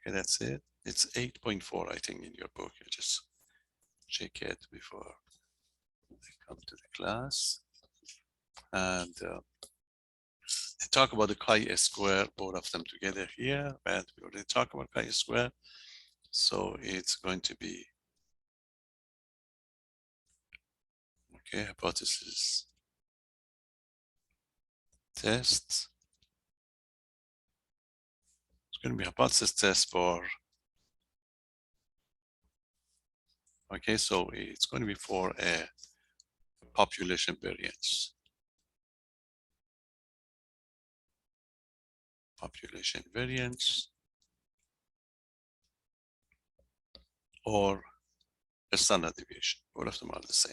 Okay, that's it. It's 8.4, I think, in your book. You just check it before they come to the class. And they talk about the chi-square, both of them together here, but we already talked about chi-square. So it's going to be, okay, hypothesis test. It's going to be hypothesis test for, okay, so it's going to be for a population variance. Population variance or a standard deviation. All of them are the same.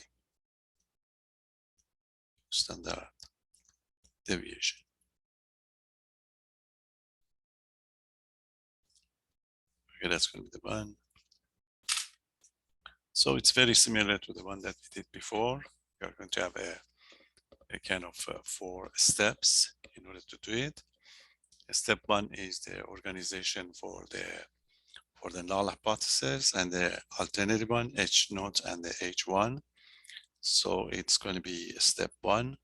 Standard deviation. Okay, that's going to be the one. So it's very similar to the one that we did before. We are going to have a kind of 4 steps in order to do it. Step 1 is the organization for the null hypothesis, and the alternative one, H naught and the H1. So it's going to be step 1.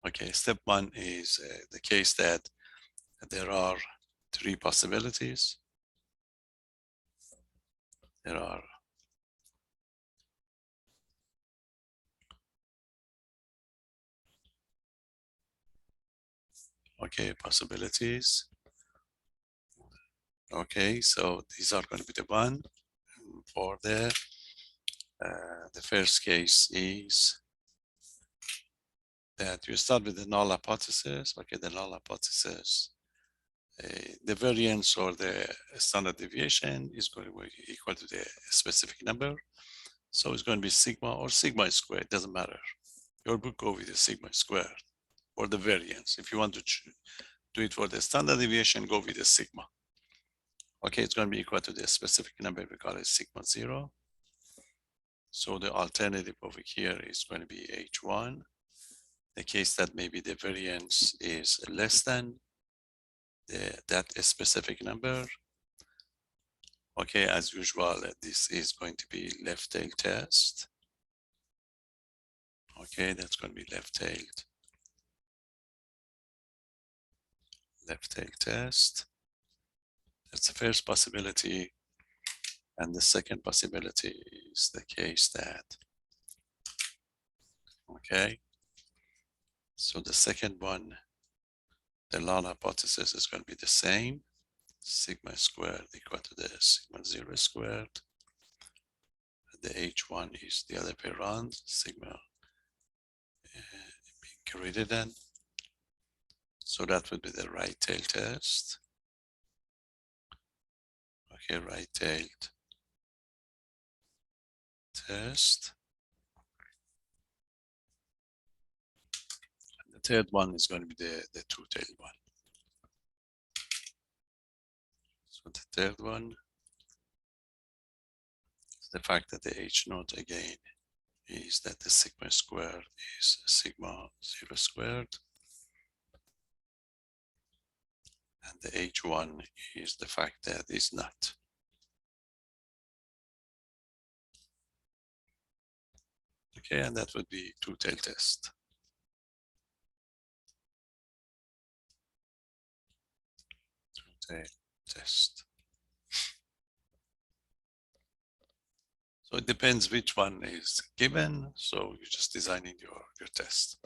Okay, step 1 is the case that there are 3 possibilities. There are possibilities. Okay, so these are going to be the one for the first case is that you start with the null hypothesis. Okay, the null hypothesis, the variance or the standard deviation is going to be equal to the specific number. So it's going to be sigma or sigma squared, it doesn't matter. Your book go with the sigma squared or the variance. If you want to do it for the standard deviation, go with the sigma. Okay, it's going to be equal to the specific number, we call it sigma 0. So the alternative over here is going to be H1. The case that maybe the variance is less than that specific number. Okay, as usual, this is going to be left-tail test. Okay, that's going to be left-tailed test. That's the first possibility. And the second possibility is the case that, okay, so the second one, the null hypothesis is going to be the same, sigma squared equal to the sigma 0 squared. The H1 is the other way around, sigma being greater than. So that would be the right-tail test. Okay, right-tailed test. And the third one is going to be the two-tailed one. So the third one is the fact that the H naught again is that the sigma squared is sigma 0 squared. And the H1 is the fact that it's not. Okay, and that would be two-tail test. Two-tail test. So it depends which one is given. So you're just designing your test.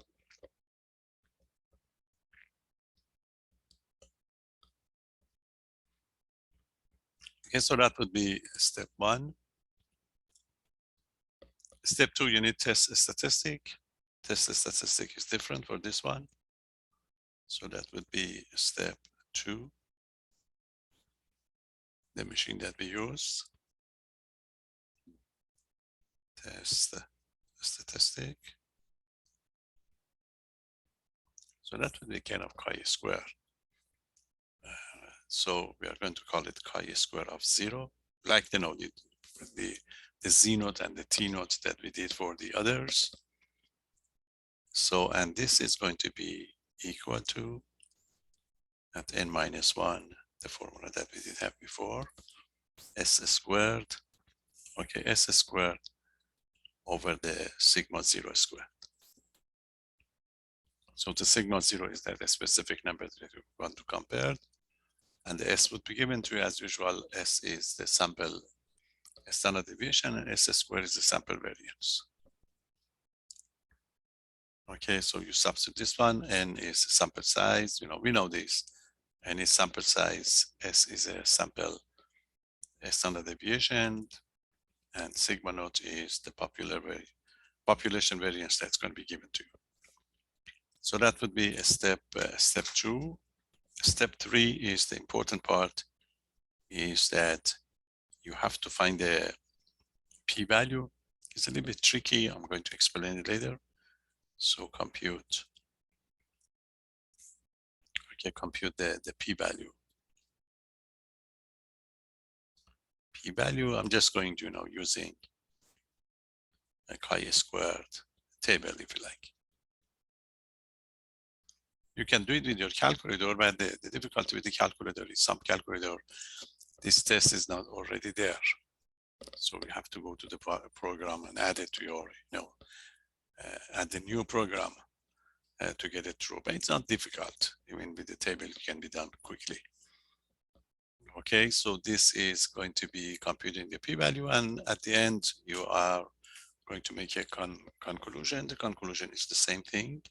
Okay, so that would be step 1. Step 2, you need test a statistic. Test a statistic is different for this one. So that would be step 2, the machine that we use. Test a statistic. So that would be kind of chi-square. So we are going to call it chi-square of 0, like the Z naught and the T naught that we did for the others. So, and this is going to be equal to at n minus 1, the formula that we did have before, s squared, okay, s squared over the sigma 0 squared. So the sigma 0 is that a specific number that we want to compare, and the s would be given to you as usual. S is the sample standard deviation, and s squared is the sample variance. Okay, so you substitute this one, n is sample size, we know this, n is sample size, s is a sample standard deviation, and sigma naught is the population variance that's going to be given to you. So that would be a step 2. Step 3 is the important part, is that you have to find the p-value. It's a little bit tricky. I'm going to explain it later. So compute the p-value. P-value, I'm just going to, using a chi-squared table, if you like. You can do it with your calculator, but the difficulty with the calculator is some calculator, this test is not already there. So we have to go to the program and add it to your, add the new program to get it through. But it's not difficult. Even with the table, it can be done quickly. Okay, so this is going to be computing the p-value, and at the end, you are going to make a conclusion. The conclusion is the same thing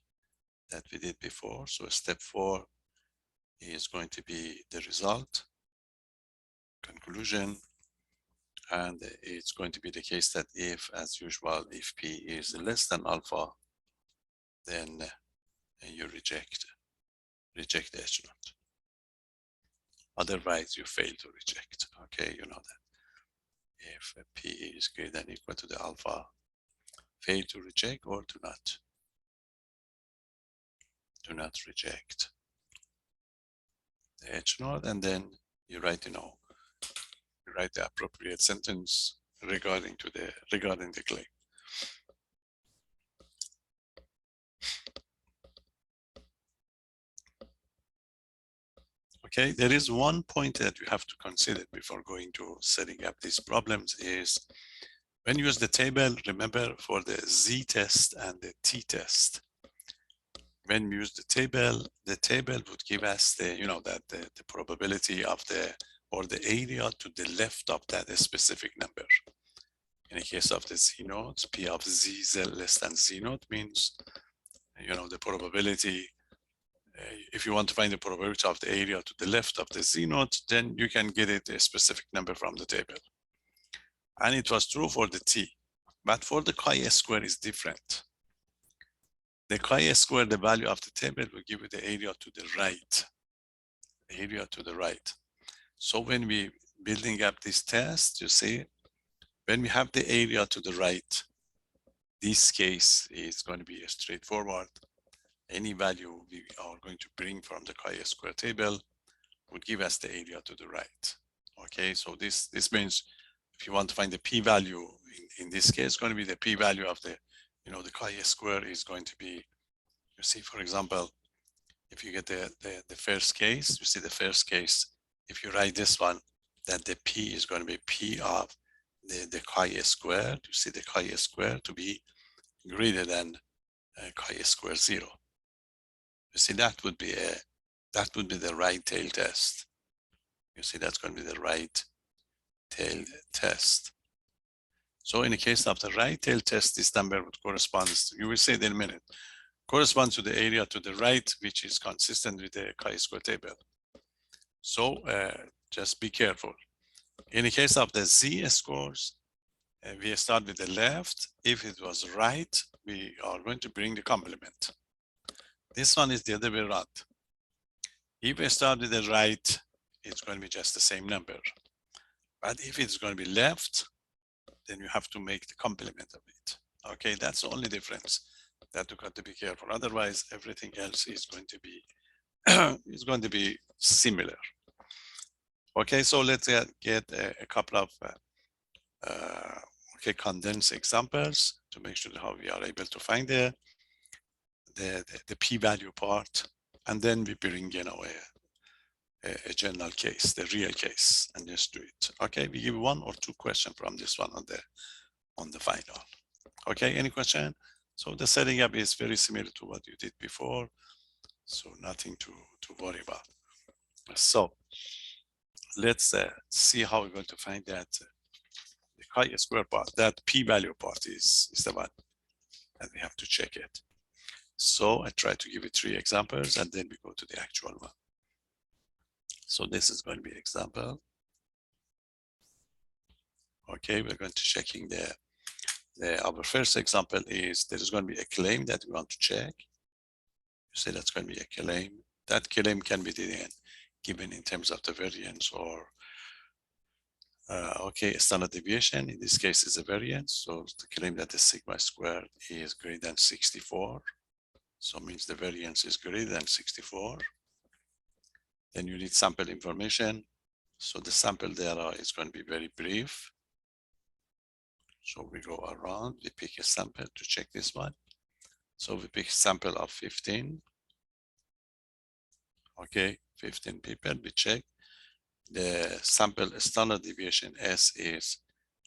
that we did before. So step 4 is going to be the result, conclusion, and it's going to be the case that if, as usual, if p is less than alpha, then you reject the H naught. Otherwise, you fail to reject. Okay, you know that. If p is greater than or equal to the alpha, fail to reject or do not reject the H naught, and then you write, you write the appropriate sentence regarding the claim. Okay, there is one point that you have to consider before going to setting up these problems is when you use the table, remember for the Z test and the T test. When we use the table would give us the, the probability of or the area to the left of that specific number. In the case of the Z naught, P of Z is less than Z naught means, the probability, if you want to find the probability of the area to the left of the Z naught, then you can get it a specific number from the table. And it was true for the T, but for the chi-square is different. The chi-square, the value of the table will give you the area to the right, So when we building up this test, you see, when we have the area to the right, this case is going to be straightforward. Any value we are going to bring from the chi-square table would give us the area to the right. Okay, so this means if you want to find the p-value, in this case, it's going to be the p-value of the, the chi-square is going to be, you see, for example, if you get the first case, you see the first case, if you write this one, then the p is going to be p of the chi-square. You see the chi-square to be greater than chi-square 0. You see, that would be the right tail test. You see, that's going to be the right tail test. So in the case of the right tail test, this number would correspond to, you will see it in a minute, corresponds to the area to the right, which is consistent with the chi-square table. So just be careful. In the case of the Z scores, we start with the left. If it was right, we are going to bring the complement. This one is the other way around. If we start with the right, it's going to be just the same number. But if it's going to be left, then you have to make the complement of it. Okay, that's the only difference that you got to be careful. Otherwise, everything else is going to be similar. Okay, so let's get a couple of condensed examples to make sure how we are able to find the p-value part, and then we bring a general case, the real case, and just do it. Okay, we give 1 or 2 questions from this one on the final. Okay, any question? So the setting up is very similar to what you did before, so nothing to worry about. So let's see how we're going to find that the chi-square part, that p-value part is the one that we have to check it. So I try to give you 3 examples, and then we go to the actual one. So this is going to be example. Okay, we're going to checking our first example is there is going to be a claim that we want to check. You say that's going to be a claim. That claim can be given in terms of the variance or okay, standard deviation. In this case is a variance. So the claim that the sigma squared is greater than 64. So it means the variance is greater than 64. Then you need sample information. So the sample data is going to be very brief. So we go around, we pick a sample to check this one. So we pick a sample of 15. Okay, 15 people, we check. The sample standard deviation S is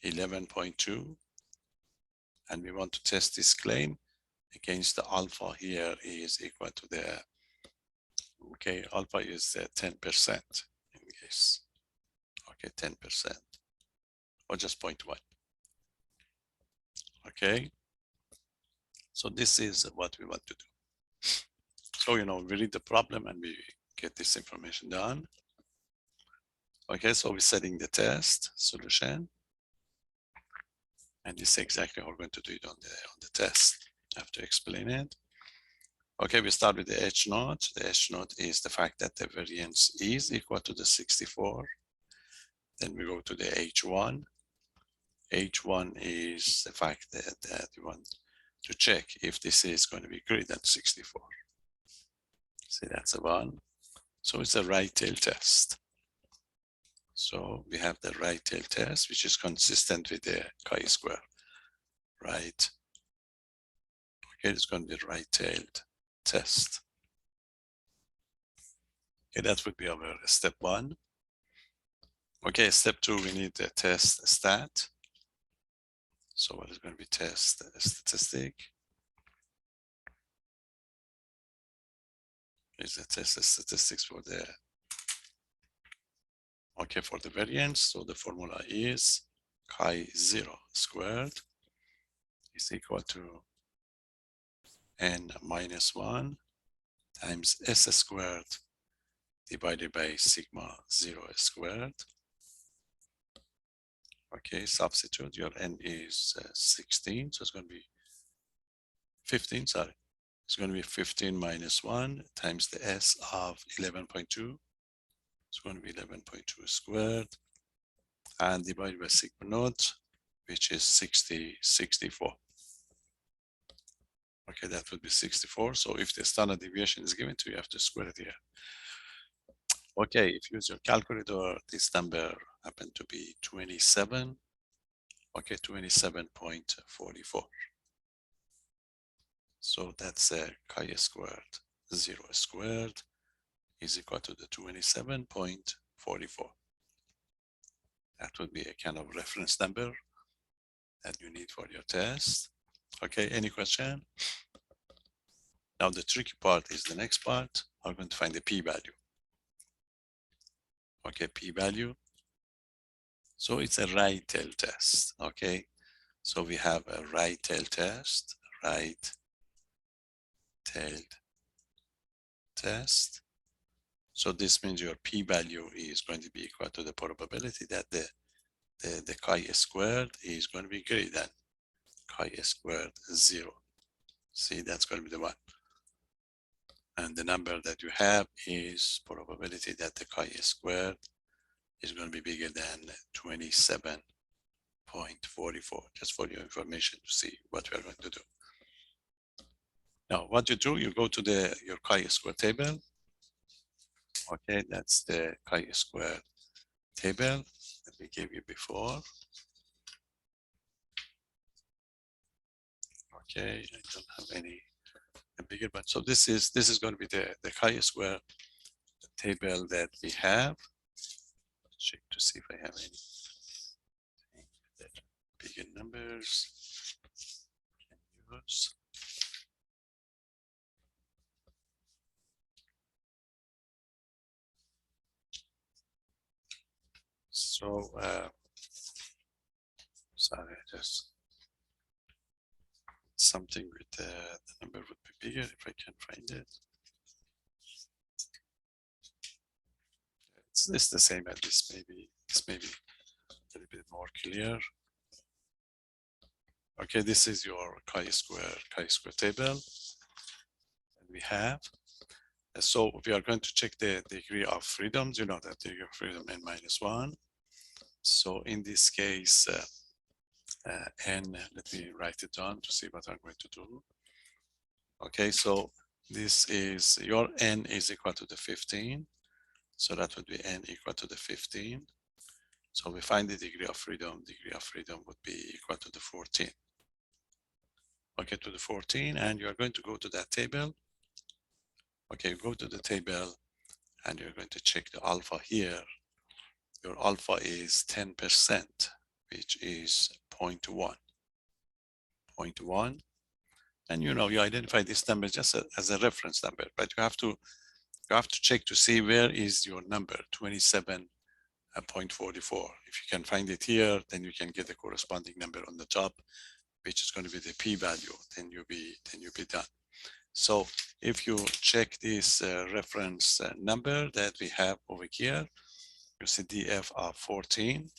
11.2. And we want to test this claim against the alpha here is equal to the, okay, alpha is 10% in case. Okay, 10%, or just 0.1. Okay, so this is what we want to do. So, we read the problem and we get this information done. Okay, so we're setting the test solution. And this is exactly how we're going to do it on the test. I have to explain it. Okay, we start with the H naught. The H naught is the fact that the variance is equal to the 64. Then we go to the H1. H1 is the fact that you want to check if this is going to be greater than 64. See, that's a 1. So it's a right tail test. So we have the right tail test, which is consistent with the chi-square, right? Okay, it's going to be right tailed test. Okay, that would be our step 1. Okay, step 2, we need the test stat. So what is going to be test statistic? Is the test statistics for the, okay, for the variance. So the formula is chi0 squared is equal to n minus 1 times s squared divided by sigma 0 squared. Okay, substitute, your n is 16, so it's going to be 15, sorry. It's going to be 15 minus 1 times the s of 11.2. It's going to be 11.2 squared and divided by sigma naught, which is 64. Okay, that would be 64. So if the standard deviation is given to you, you have to square it here. Okay, if you use your calculator, this number happened to be 27. Okay, 27.44. So that's a chi-squared 0 squared is equal to the 27.44. That would be a kind of reference number that you need for your test. Okay, any question? Now the tricky part is the next part. I'm going to find the p-value. Okay, p-value. So it's a right tail test. Okay, so we have a right tail test, right tailed test. So this means your p-value is going to be equal to the probability that the chi-squared is going to be greater than chi-squared 0. See, that's going to be the one. And the number that you have is probability that the chi-squared is going to be bigger than 27.44, just for your information to see what we are going to do. Now, what you do, you go to your chi-square table. Okay, that's the chi-square table that we gave you before. Okay, I don't have any bigger, but so this is going to be the chi-square table that we have. Check to see if I have any bigger numbers. Can use. So, sorry, just something with the number would be bigger if I can find it. It's the same as this, maybe this may be a little bit more clear. Okay, this is your chi-square table that we have. So we are going to check the degree of freedoms. You know that degree of freedom n-1. So in this case, n, let me write it down to see what I'm going to do. Okay, so this is your n is equal to the 15. So that would be n equal to the 15. So we find the degree of freedom. Degree of freedom would be equal to the 14. Okay, to the 14, and you're going to go to that table. Okay, go to the table and you're going to check the alpha here. Your alpha is 10%, which is 0.1. 0.1. And you know, you identify this number just as a reference number, but you have to check to see where is your number, 27.44. If you can find it here, then you can get the corresponding number on the top, which is going to be the p-value. Then you'll be done. So if you check this reference number that we have over here, you see df of 14.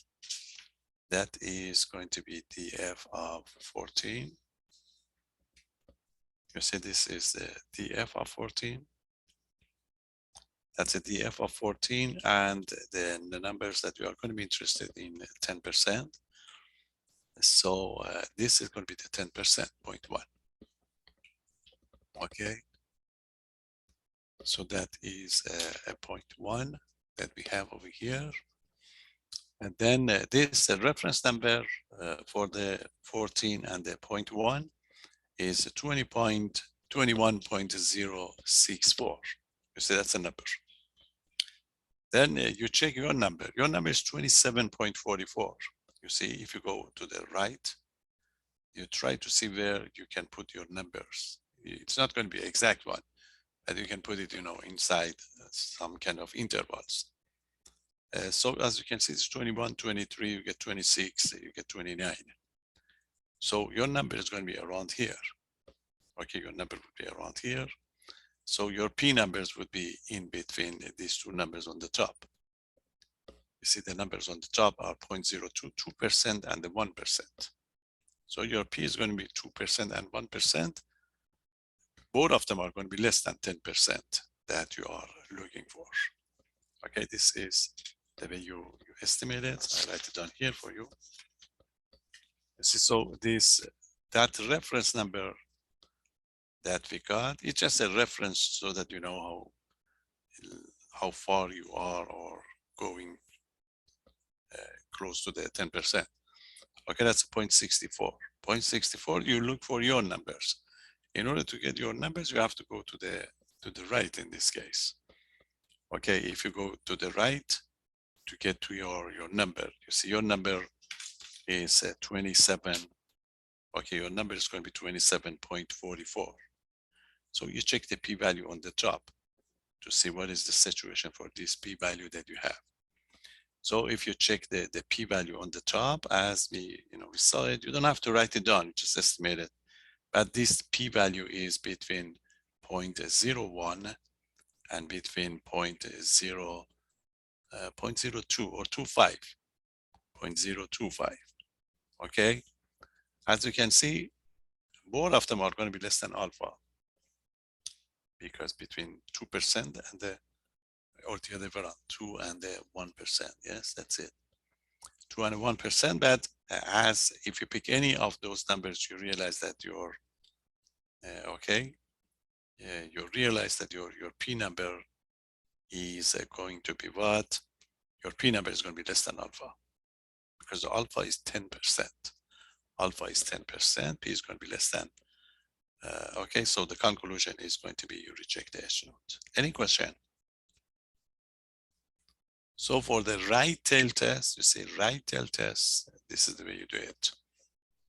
That is going to be df of 14. You see this is the df of 14. That's a df of 14, and then the numbers that we are going to be interested in 10%. So this is going to be the 10%, 0.1. Okay. So that is a 0.1 that we have over here. And then this reference number for the 14 and the 0.1 is 21.064. You see, that's a number. Then you check your number. Your number is 27.44. You see, if you go to the right, you try to see where you can put your numbers. It's not going to be an exact one, but you can put it, you know, inside some kind of intervals. So as you can see, it's 21, 23, you get 26, you get 29. So your number is going to be around here. Okay, your number would be around here. So your P numbers would be in between these two numbers on the top. You see the numbers on the top are 0.02, 2% and the 1%. So your P is going to be 2% and 1%. Both of them are going to be less than 10% that you are looking for. Okay, this is the way you estimate it. I write it down here for you. So that reference number that we got, it's just a reference so that you know how far you are or going close to the 10%. Okay, that's 0.64. 0.64, you look for your numbers. In order to get your numbers, you have to go to the right in this case. Okay, if you go to the right to get to your number, you see your number is 27. Okay, your number is going to be 27.44. So you check the p-value on the top to see what is the situation for this p-value that you have. So if you check the p-value on the top, as we saw it, you don't have to write it down, just estimate it. But this p-value is between 0.01 and between 0.02 or 25, 0.025. Okay, as you can see, both of them are going to be less than alpha, because between 2% and the altogether around 2 and the 1%. Yes, that's it. 2 and 1%. But as if you pick any of those numbers, you realize that you're you realize that your p number is going to be what? Your p number is going to be less than alpha, because the alpha is 10%. Alpha is 10%, p is going to be less than. Okay, so the conclusion is going to be you reject the S note. Any question? So for the right tail test, you say right tail test, this is the way you do it.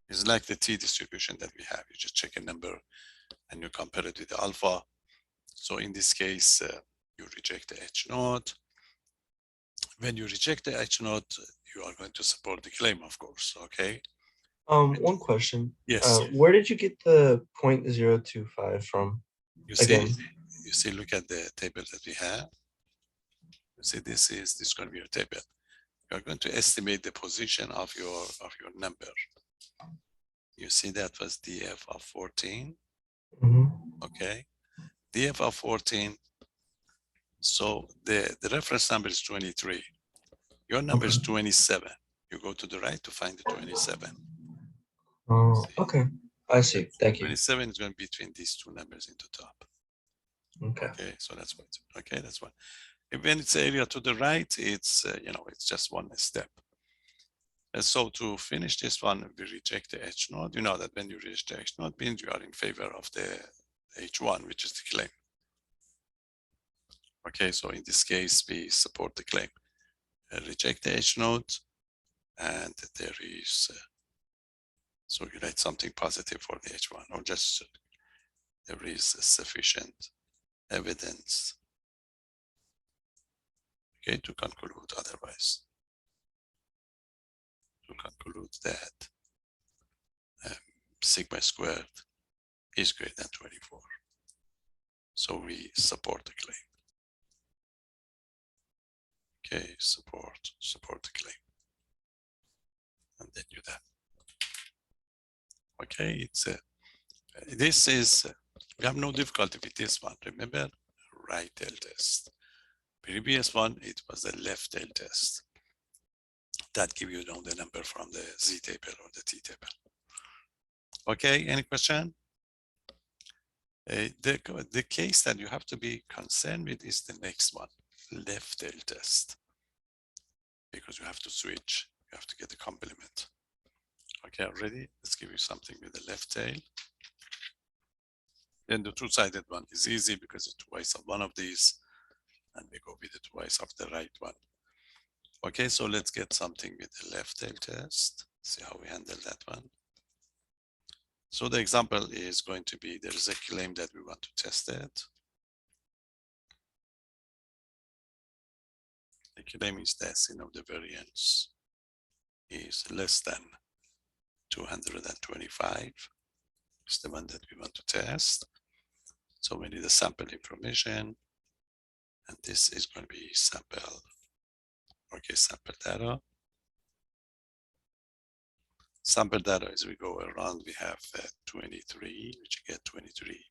It's like the t-distribution that we have. You just check a number and you compare it with the alpha. So in this case, you reject the H naught. When you reject the H naught, you are going to support the claim, of course, okay? One question. Yes, Where did you get the 0.025 from? you Again. see, look at the table that we have. You see, this is going to be your table. You are going to estimate the position of your number. You see that was df of 14, Mhm. okay? df of 14, so the reference number is 23. Your number is Okay. 27. You go to the right to find the 27. Oh, See? okay. I see. Thank you. 27 is going to be between these two numbers in the top. Okay. Okay, so that's what. Okay, that's one. When it's area to the right, it's it's just one step. And so to finish this one, we reject the H naught. You know that when you reject the H naught means you are in favor of the H1, which is the claim. Okay, so in this case, we support the claim. Reject the H naught, and there is, so you write something positive for the H1, or just there is sufficient evidence, okay, to conclude otherwise. To conclude that sigma squared is greater than 24. So we support the claim. Okay, support the claim. And then you that. Okay, it's this is, we have no difficulty with this one. Remember, right tail test. Previous one, it was the left tail test. That give you the number from the Z table or the T table. Okay, any question? The case that you have to be concerned with is the next one, left tail test. Because you have to switch, you have to get the complement. Okay, ready? Let's give you something with the left tail. Then the two-sided one is easy because it's twice of one of these, and we go with the twice of the right one. Okay, so let's get something with the left tail test. See how we handle that one. So the example is going to be, there is a claim that we want to test it. The claim is that, the variance is less than 225. It's the one that we want to test. So we need a sample information, and this is going to be sample, okay, sample data. Sample data, as we go around, we have 23, which you get 23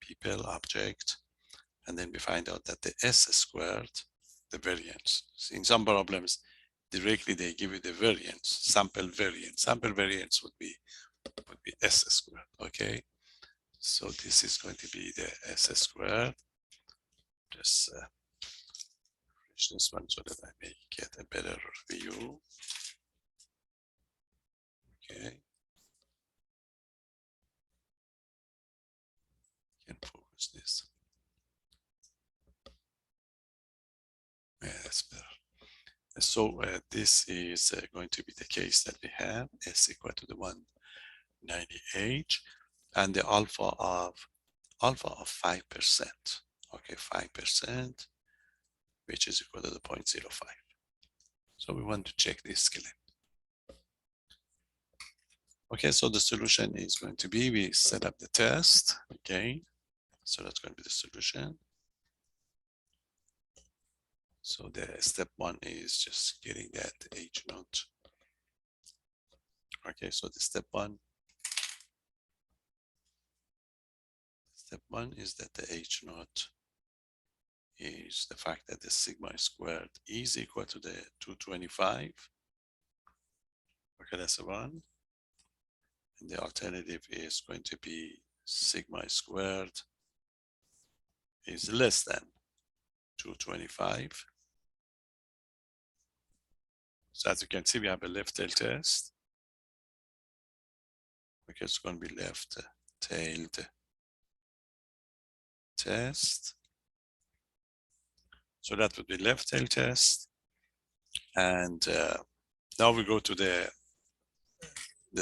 people, object, and then we find out that the S squared, the variance. In some problems, directly they give you the variance, sample variance. Sample variance would be S squared, okay? So this is going to be the S squared. Just finish this one so that I may get a better view. Okay. Can focus this. Yeah, that's better. So this is going to be the case that we have, S equal to the 198, and the alpha of 5%. Okay, 5%, which is equal to the 0.05. So we want to check this claim. Okay, so the solution is going to be, we set up the test, okay? So that's going to be the solution. So the step one is just getting that H naught. Okay, so the step one is that the H naught is the fact that the sigma squared is equal to the 225. Okay, that's the one. And the alternative is going to be sigma squared is less than 225. So as you can see, we have a left tail test. Okay, it's going to be left tailed test. So that would be left tail test. And now we go to the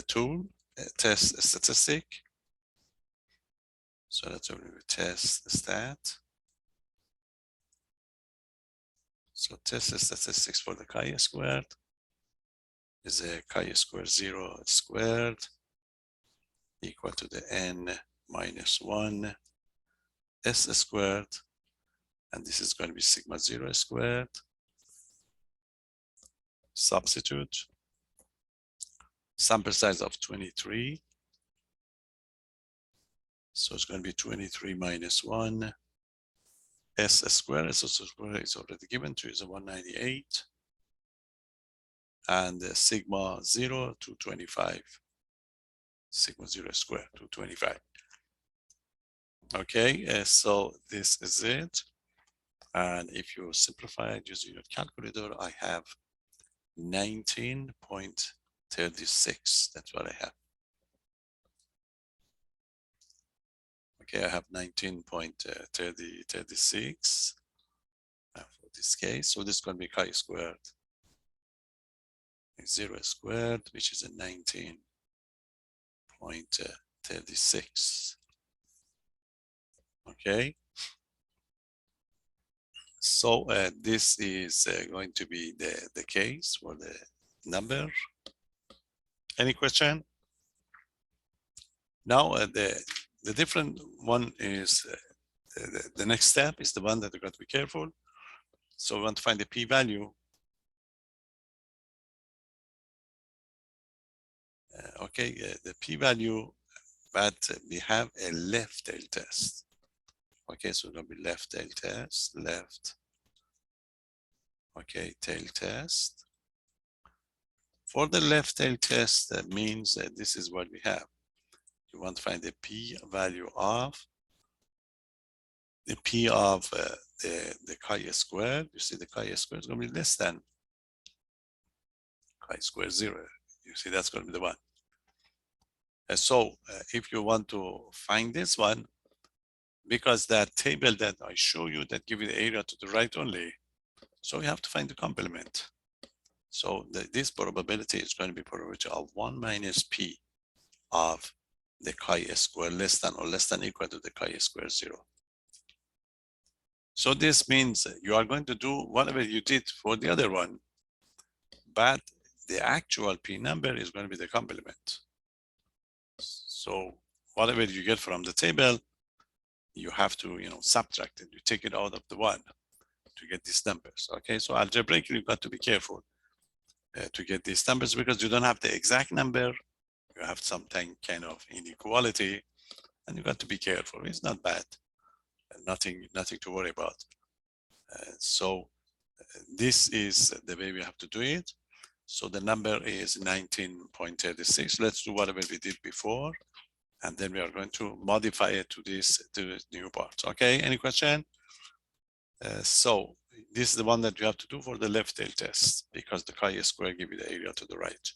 tool, test statistic. So that's what we test stat. So test statistics for the chi-squared is a chi-squared 0 squared equal to the n minus 1 s squared, and this is going to be sigma 0 squared. Substitute sample size of 23, so it's going to be 23 minus 1 s squared. S squared is already given to is a 198, and sigma 0 to 25, sigma 0 squared to 25. Okay, so this is it. And if you simplify it using your calculator, I have 19.36. That's what I have. Okay, I have 19.36 for this case. So this is going to be chi-squared 0 squared, which is a 19.36. Okay. So this is going to be the case for the number. Any question? Now the different one is the next step is the one that you got to be careful. So we want to find the p-value. Okay, the p-value, but we have a left tail test. Okay, so it'll be left tail test, left. Okay, tail test. For the left tail test, that means that this is what we have. You want to find the p-value of the p of the chi-squared. You see the chi-squared is going to be less than chi-squared 0. You see that's going to be the one. And so if you want to find this one, because that table that I show you that give you the area to the right only, so we have to find the complement. So this probability is going to be probability of 1 minus p of the chi-squared less than or less than equal to the chi-squared 0. So this means you are going to do whatever you did for the other one, but the actual p number is going to be the complement. So whatever you get from the table, you have to subtract it. You take it out of the one to get these numbers. Okay, so algebraically you've got to be careful to get these numbers because you don't have the exact number. You have some kind of inequality, and you got to be careful. It's not bad. Nothing to worry about. So this is the way we have to do it. So the number is 19.36. Let's do whatever we did before, and then we are going to modify it to this new part. Okay, any question? So this is the one that you have to do for the left tail test because the chi-square give you the area to the right.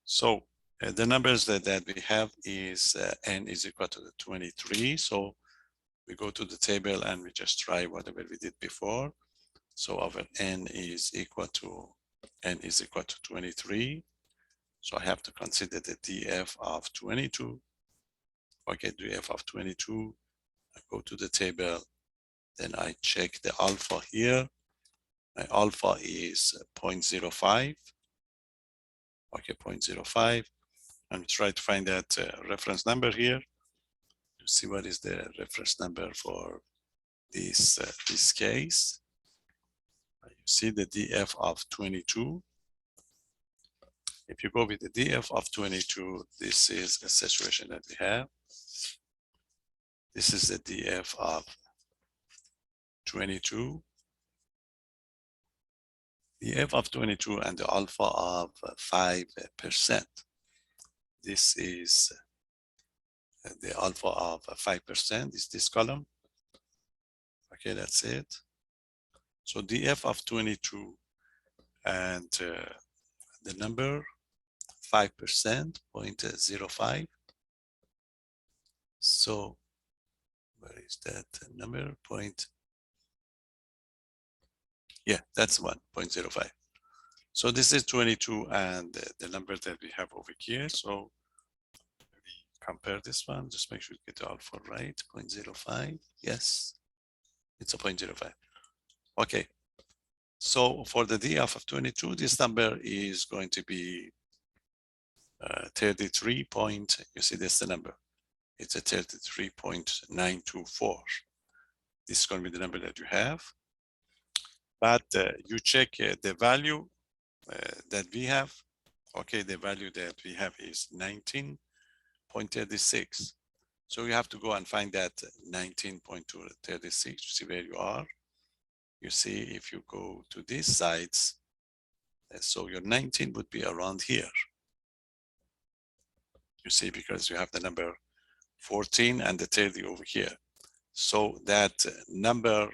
So the numbers that we have is n is equal to the 23. So we go to the table and we just try whatever we did before. So our n is equal to 23. So I have to consider the df of 22. Okay, df of 22. I go to the table, then I check the alpha here. My alpha is 0.05. Okay, 0.05. And try to find that reference number here to see what is the reference number for this case. You see the df of 22. If you go with the df of 22, this is a situation that we have. This is the df of 22. The f of 22 and the alpha of 5%. This is the alpha of 5% is this column. Okay, that's it. So df of 22 and the number 5%, 0.05. So where is that number? Yeah, that's 1.05. So this is 22 and the number that we have over here. So we compare this one, just make sure you get the alpha right, 0.05. Yes, it's a 0.05. Okay, so for the D of 22, this number is going to be 33 point, you see this is the number. It's a 33.924. This is going to be the number that you have. But you check the value that we have. Okay, the value that we have is 19.36. So you have to go and find that 19.36 to see where you are. You see, if you go to these sides, so your 19 would be around here. You see, because you have the number 14 and the 30 over here. So that number,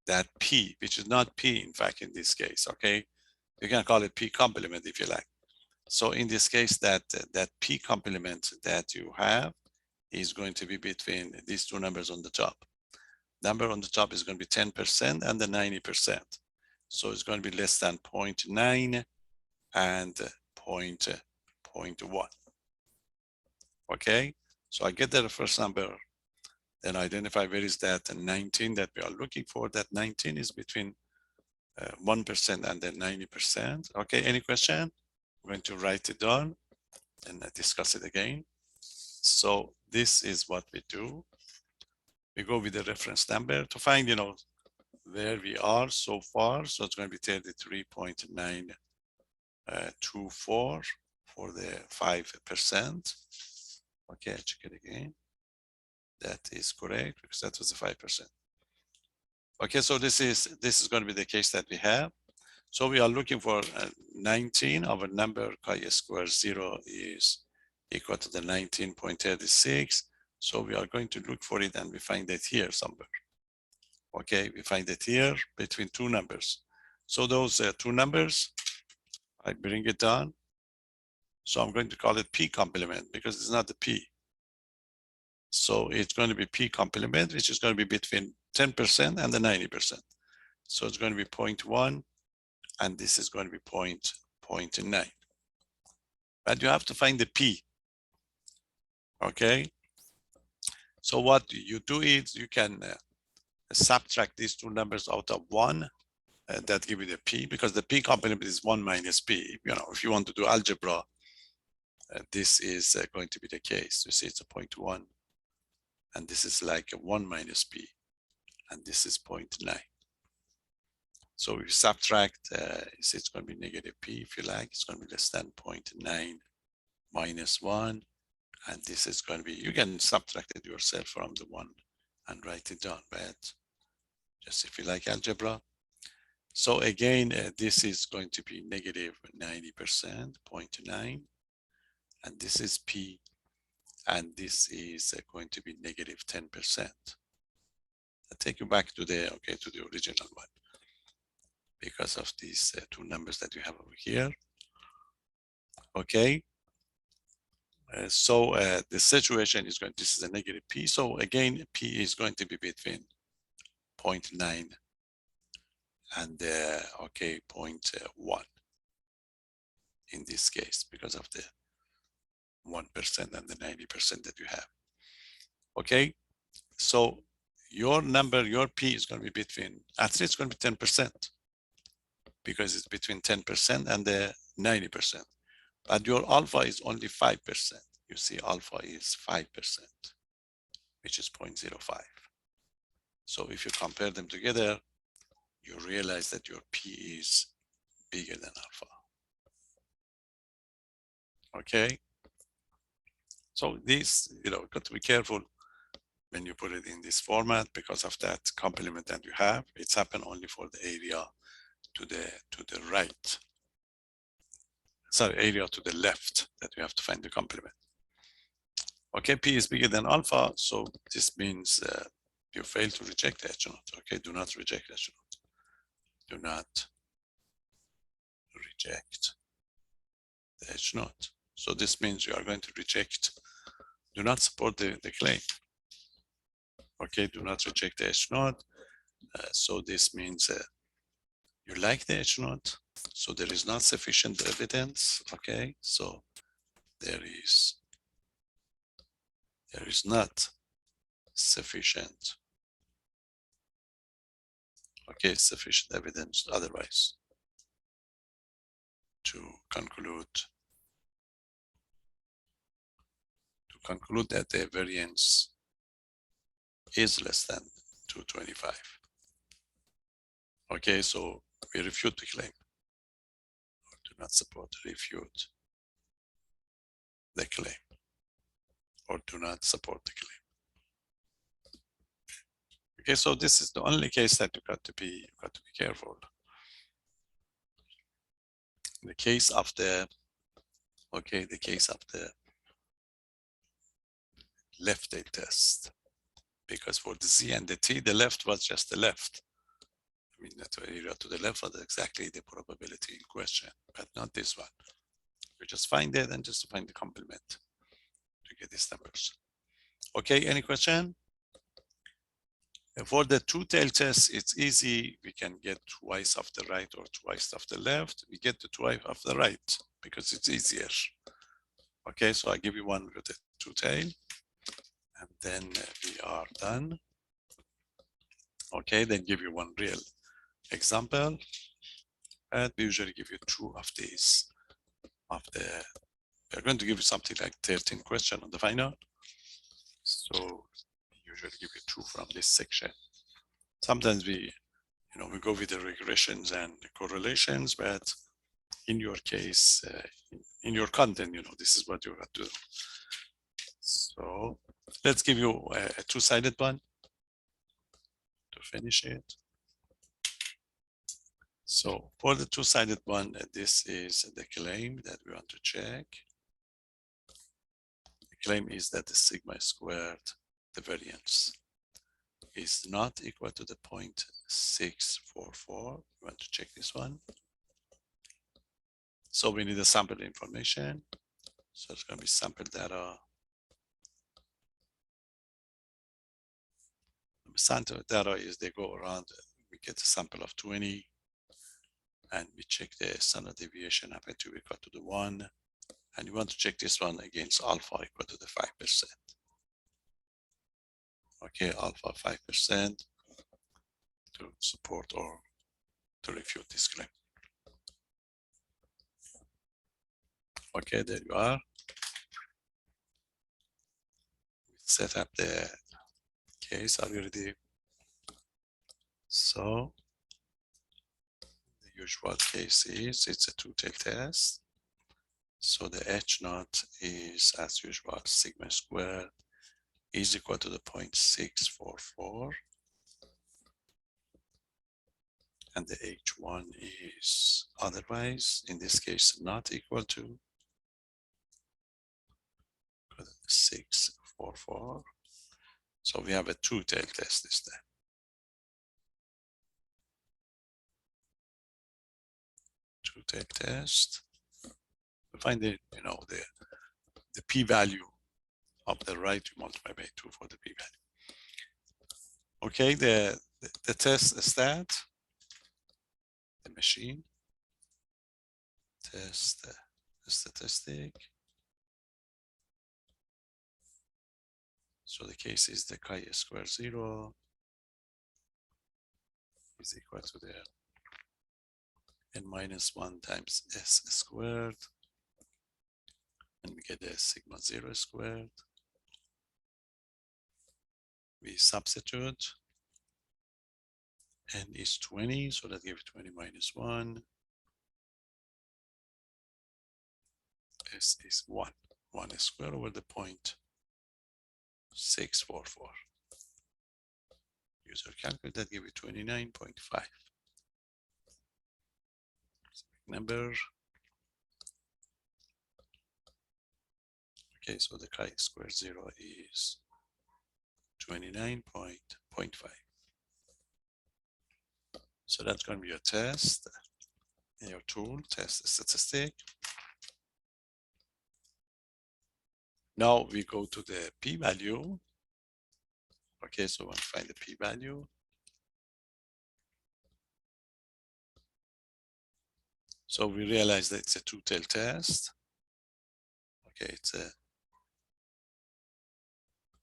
that P, which is not P, in fact, in this case, okay? You can call it P complement if you like. So in this case, that P complement that you have is going to be between these two numbers on the top. Number on the top is going to be 10% and the 90%. So it's going to be less than 0.9 and 0.1. Okay, so I get the first number, then identify where is that 19 that we are looking for. That 19 is between 1% and then 90%. Okay, any question? I'm going to write it down and discuss it again. So this is what we do. We go with the reference number to find, where we are so far. So it's going to be 33.924 for the 5%. Okay, check it again. That is correct because that was the 5%. Okay, so this is going to be the case that we have. So we are looking for 19. Our number chi-square 0 is equal to the 19.36. So we are going to look for it and we find it here somewhere. Okay, we find it here between two numbers. So those two numbers, I bring it down. So I'm going to call it P complement because it's not the P. So it's going to be P complement, which is going to be between 10% and the 90%. So it's going to be 0.1 and this is going to be 0.9. But you have to find the P. Okay. So what you do is you can subtract these two numbers out of 1 that give you the P, because the P complement is 1 minus P. If you want to do algebra, this is going to be the case. You see, it's a 0.1 and this is like a 1 minus P and this is 0.9. So if you subtract, you see it's going to be negative P if you like. It's going to be less than 0.9 minus 1. And this is going to be, you can subtract it yourself from the 1 and write it down, but just if you like algebra. So again, this is going to be negative 90%, 0.9. And this is P. And this is going to be negative 10%. I'll take you back to the original one because of these two numbers that you have over here. Okay. So the situation is going, this is a negative P. So again, P is going to be between 0.9 and 0.1 in this case because of the 1% and the 90% that you have. Okay, so your number, your P is going to be between, actually it's going to be 10% because it's between 10% and the 90%. But your alpha is only 5%. You see, alpha is 5%, which is 0.05. So if you compare them together, you realize that your P is bigger than alpha. Okay. So this, got to be careful when you put it in this format because of that complement that you have. It's happened only for the area to the right. Sorry, area to the left that you have to find the complement. Okay, P is bigger than alpha, so this means you fail to reject the H0. Okay, do not reject H0. Do not reject the H0. So this means you are going to reject, do not support the claim. Okay, do not reject the H0. So this means you like the H0, So there is not sufficient evidence, okay? So there is not sufficient, okay, sufficient evidence otherwise to conclude that the variance is less than 225. Okay, so we refute the claim, or do not support, refute the claim, or do not support the claim. Okay, so this is the only case that you got to be careful. In the case of the, okay, the case of the left tail test, because for the Z and the T, the left was just the left. I mean, that area to the left was exactly the probability in question, but not this one. We just find it and just find the complement to get these numbers. Okay, any question? For the two-tail test, it's easy. We can get twice of the right or twice of the left. We get the twice of the right because it's easier. Okay, so I give you one with the two-tail, and then we are done. Okay, then give you one real example. And we usually give you two of these. We're going to give you something like 13 questions on the final. So we usually give you two from this section. Sometimes we go with the regressions and the correlations, but in your case, in your content, this is what you have to do. So let's give you a two-sided one to finish it. So for the two-sided one, this is the claim that we want to check. The claim is that the sigma squared, the variance, is not equal to the 0.644. We want to check this one. So we need a sample information. So it's going to be sample data. Sample data is they go around, we get a sample of 20, and we check the standard deviation happen to be equal to the 1. And you want to check this one against alpha equal to the 5%. Okay, alpha 5% to support or to refute this claim. Okay, there you are. Set up the case already. So the usual case is it's a two-tail test. So the H naught is, as usual, sigma squared is equal to the 0.644. And the H1 is otherwise, in this case, not equal to 644. So we have a two-tail test this time. Two-tail test. We find the p-value of the right, you multiply by 2 for the p-value. Okay, the test stat, the machine, test the statistic. So the case is the chi-square 0 is equal to the n-1 times s squared. And we get the sigma 0 squared. We substitute. N is 20, so that gives 20 minus 1. S is 1. 1 is squared over the 0.644. Use your calculator, that gives you 29.5. Number. Okay, so the chi-square 0 is 29.5. So that's going to be your test, your tool, test statistic. Now we go to the p-value. Okay, so we'll find the p-value. So we realize that it's a two-tail test. Okay, it's a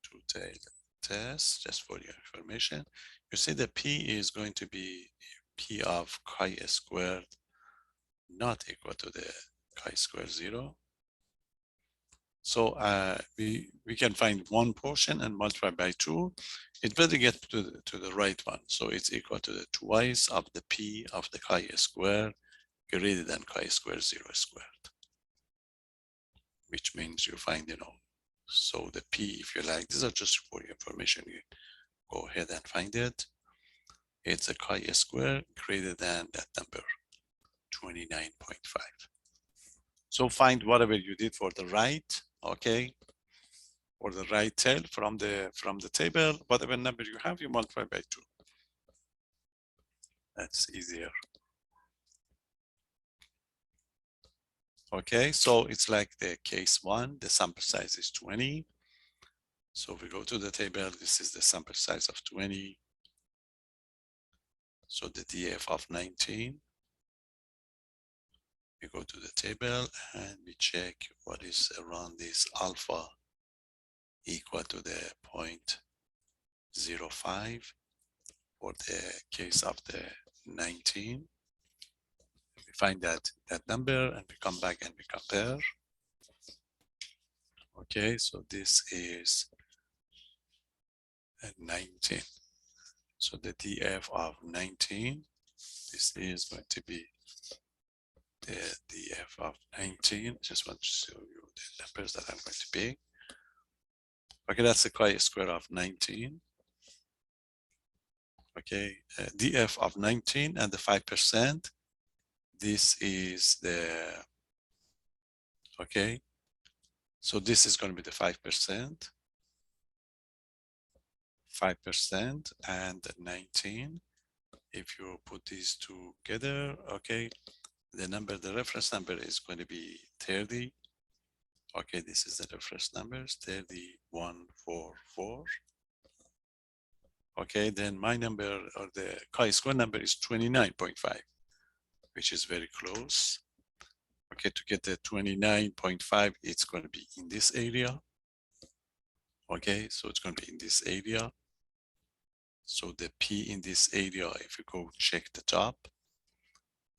two-tail test, just for your information. You see the P is going to be P of chi squared not equal to the chi squared 0. So we can find one portion and multiply by 2. It better get to the right one. So it's equal to the twice of the P of the chi squared greater than chi squared 0 squared, which means you find, so the P, if you like, these are just for your information. You go ahead and find it. It's a chi squared greater than that number, 29.5. So find whatever you did for the right, okay, or the right tail from the table, whatever number you have, you multiply by 2. That's easier. Okay, so it's like the case 1, the sample size is 20. So we go to the table, this is the sample size of 20. So the DF of 19. We go to the table and we check what is around this alpha equal to the 0.05 for the case of the 19. We find that number and we come back and we compare. Okay, so this is 19. So the DF of 19, this is going to be the DF of 19. I just want to show you the numbers that I'm going to pick. Okay, that's the chi-square of 19. Okay, DF of 19 and the 5%. This is the, okay, so this is going to be the 5%. 5% and 19. If you put these together, okay, the reference number is going to be 30. Okay, this is the reference numbers, 3144. Okay, then my number, or the chi-square number, is 29.5, which is very close. Okay, to get the 29.5, it's going to be in this area. Okay, so it's going to be in this area. So the P in this area, if you go check the top,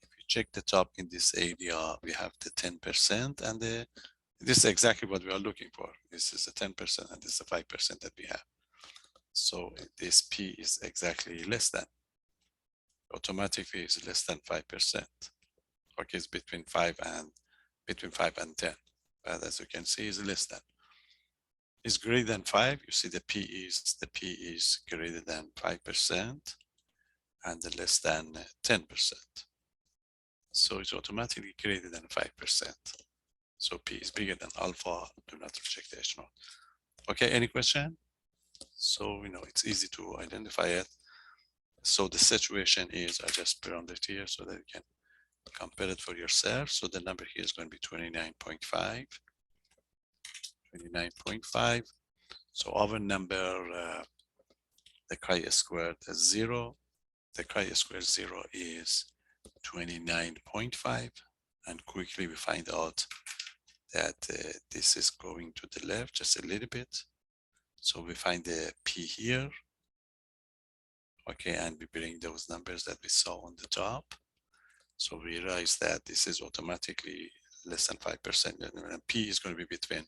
if you check the top in this area, we have the 10%, and this is exactly what we are looking for. This is a 10% and this is a 5% that we have. So this P is exactly less than, automatically is less than 5%. Okay, it's between 5 and 10. But as you can see, is less than. Is greater than 5. You see the P is greater than 5% and less than 10%. So it's automatically greater than 5%. So P is bigger than alpha. Do not reject the H0. Okay, any question? So it's easy to identify it. So the situation is, I just put on it here so that you can compare it for yourself. So the number here is going to be 29.5. 29.5. So our number, the chi-squared is 0. The chi-squared 0 is 29.5. And quickly we find out that this is going to the left just a little bit. So we find the P here. Okay, and we bring those numbers that we saw on the top. So we realize that this is automatically less than 5%, and P is going to be between.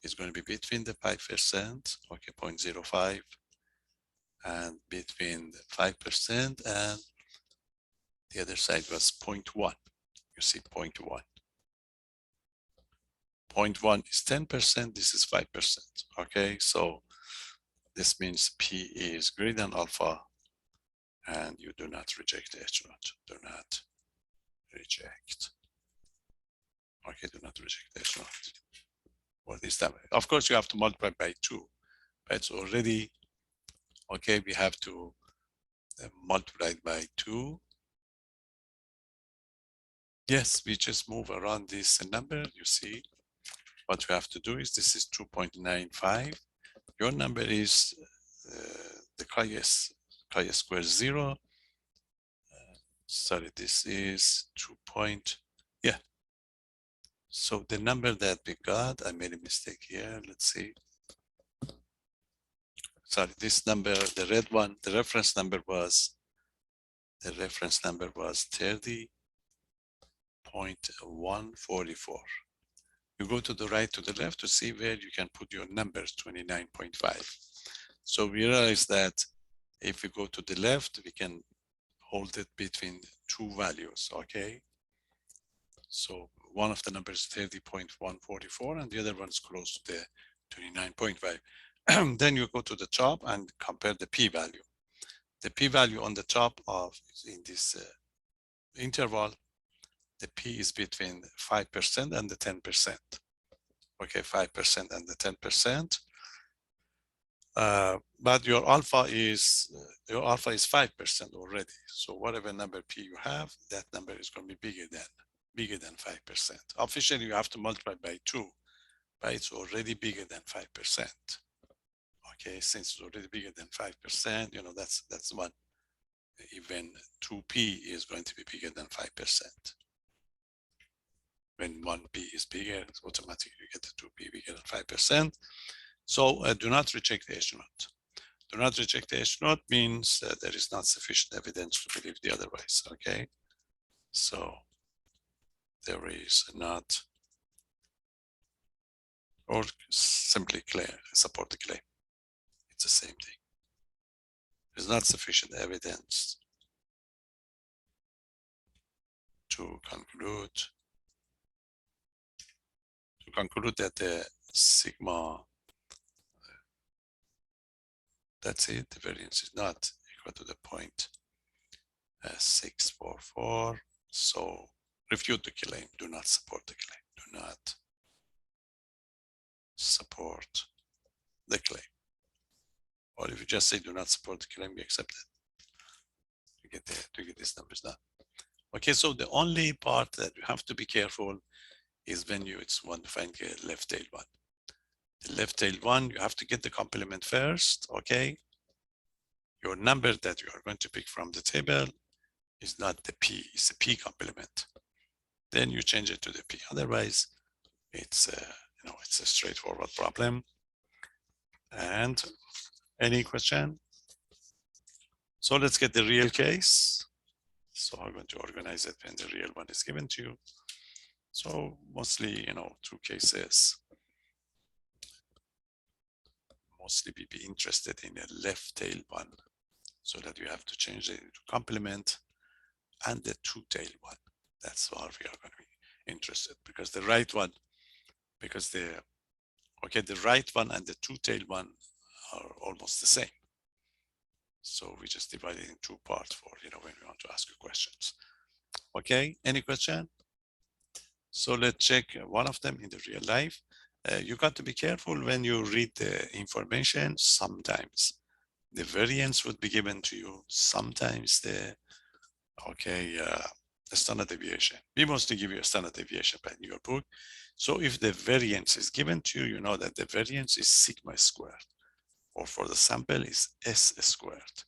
It's going to be between the 5%, okay, 0.05, and between the 5% and the other side was 0.1. You see 0.1. 0.1 is 10%, this is 5%. Okay, so this means P is greater than alpha, and you do not reject the H0. Do not reject. Okay, do not reject the H0. For this time, of course, you have to multiply by 2. But it's already, okay, we have to multiply by 2. Yes, we just move around this number. You see, what we have to do is this is 2.95. Your number is the chi-square 0. sorry, this is 2 point, yeah. So the number that we got, I made a mistake here. Let's see. Sorry, this number, the red one, the reference number was 30.144. You go to the right, to the left to see where you can put your numbers, 29.5. So we realize that if we go to the left, we can hold it between two values, okay? So one of the numbers 30.144 and the other one is close to the 29.5. Then you go to the top and compare the p-value. The p-value on the top of in this interval, the p is between 5% and the 10%. Okay, 5% and the 10%. But your alpha is 5% already. So whatever number p you have, that number is going to be bigger than 5%. Officially, you have to multiply by 2, but it's already bigger than 5%. Okay, since it's already bigger than 5%, you know, that's one. Even 2p is going to be bigger than 5%. When 1p is bigger, it's automatically you get the 2p bigger than 5%. So do not reject the H naught. Do not reject the H naught means there is not sufficient evidence to believe the otherwise, okay? So there is not, or simply support the claim. It's the same thing. There's not sufficient evidence to conclude that the sigma, that's it, the variance is not equal to the point 644. So refute the claim, do not support the claim, do not support the claim. Or if you just say do not support the claim, we accept it to get these numbers done. Okay, so the only part that you have to be careful is when it's one to find a left tail one. The left tail one, you have to get the complement first, okay? Your number that you are going to pick from the table is not the p, it's a p complement. Then you change it to the p. Otherwise, it's it's a straightforward problem. And any question? So let's get the real case. So I'm going to organize it when the real one is given to you. So mostly, two cases. Mostly we be interested in a left tail one, so that you have to change it to complement, and the two tail one. That's why we are going to be interested, because the right one, the right one and the two tail one are almost the same. So we just divide it in two parts for, when we want to ask you questions. Okay, any question? So let's check one of them in the real life. You got to be careful when you read the information. Sometimes the variance would be given to you. Sometimes the standard deviation. We mostly give you a standard deviation in your book. So if the variance is given to you, you know that the variance is sigma squared, or for the sample is s squared.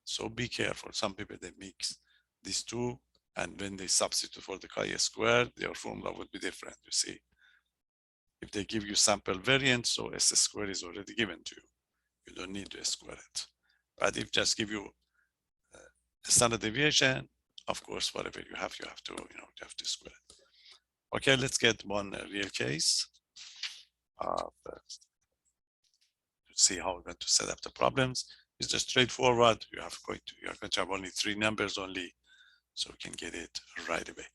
So be careful. Some people, they mix these two, and when they substitute for the chi-squared, their formula would be different, you see. If they give you sample variance, so s squared is already given to you. You don't need to square it. But if just give you a standard deviation, of course, whatever you have to, you have to square it. Okay, let's get one real case to see how we're going to set up the problems. It's just straightforward. You're going to have only 3 numbers only, so we can get it right away.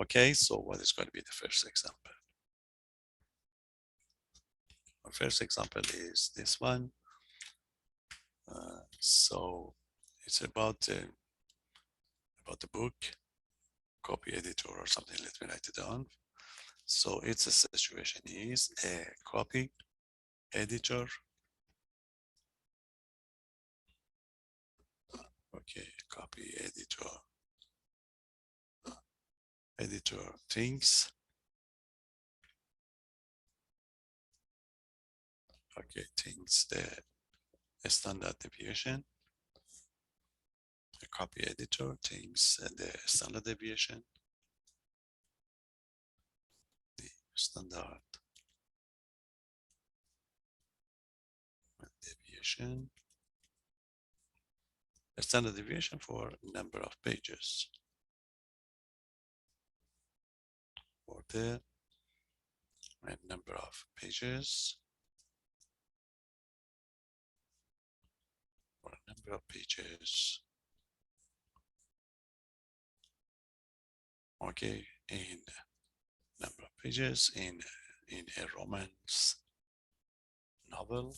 Okay, so what is going to be the first example? Our first example is this one. So it's about the book, copy editor or something. Let me write it down. So its a situation is a copy editor. Okay, copy editor thinks. Okay, thinks the standard deviation the copy editor takes the standard deviation, the standard deviation, the standard deviation for number of pages, for the number of pages, or number of pages, okay, in number of pages in a romance novel,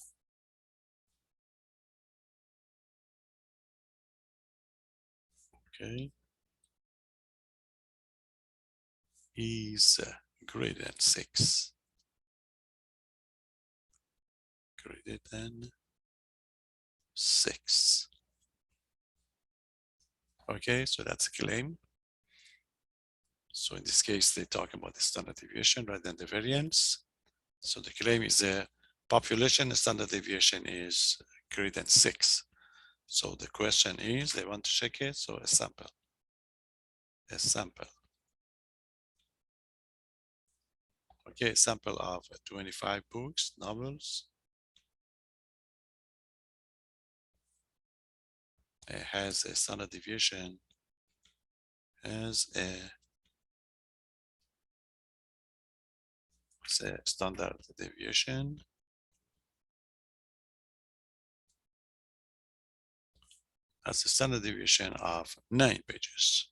okay, is greater than 6, greater than 6. Okay, so that's a claim. So in this case, they talk about the standard deviation rather than the variance. So the claim is the population standard deviation is greater than 6. So the question is, they want to check it. So a sample. Okay, a sample of 25 books, novels. It has a standard deviation, standard deviation has a standard deviation of 9 pages.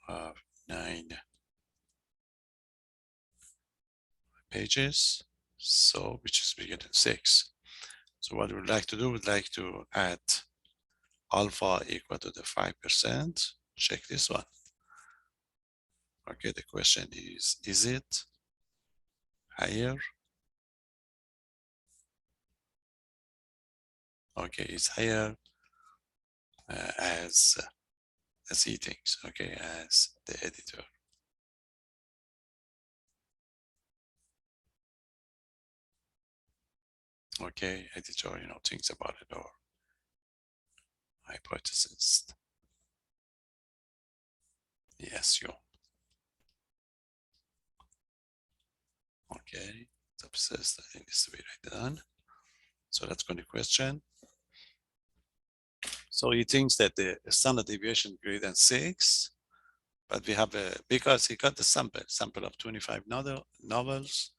Of 9 pages, so which is bigger than 6. So what we'd like to do, we'd like to add alpha equal to the 5%. Check this one. Okay, the question is it higher? Okay, it's higher as he thinks, okay, as the editor. Okay, editor, thinks about it, or hypothesis. Yes, you. Okay, subsist, I think this is right done. So that's going to question. So he thinks that the standard deviation is greater than 6, but we have because he got the sample of 25 novels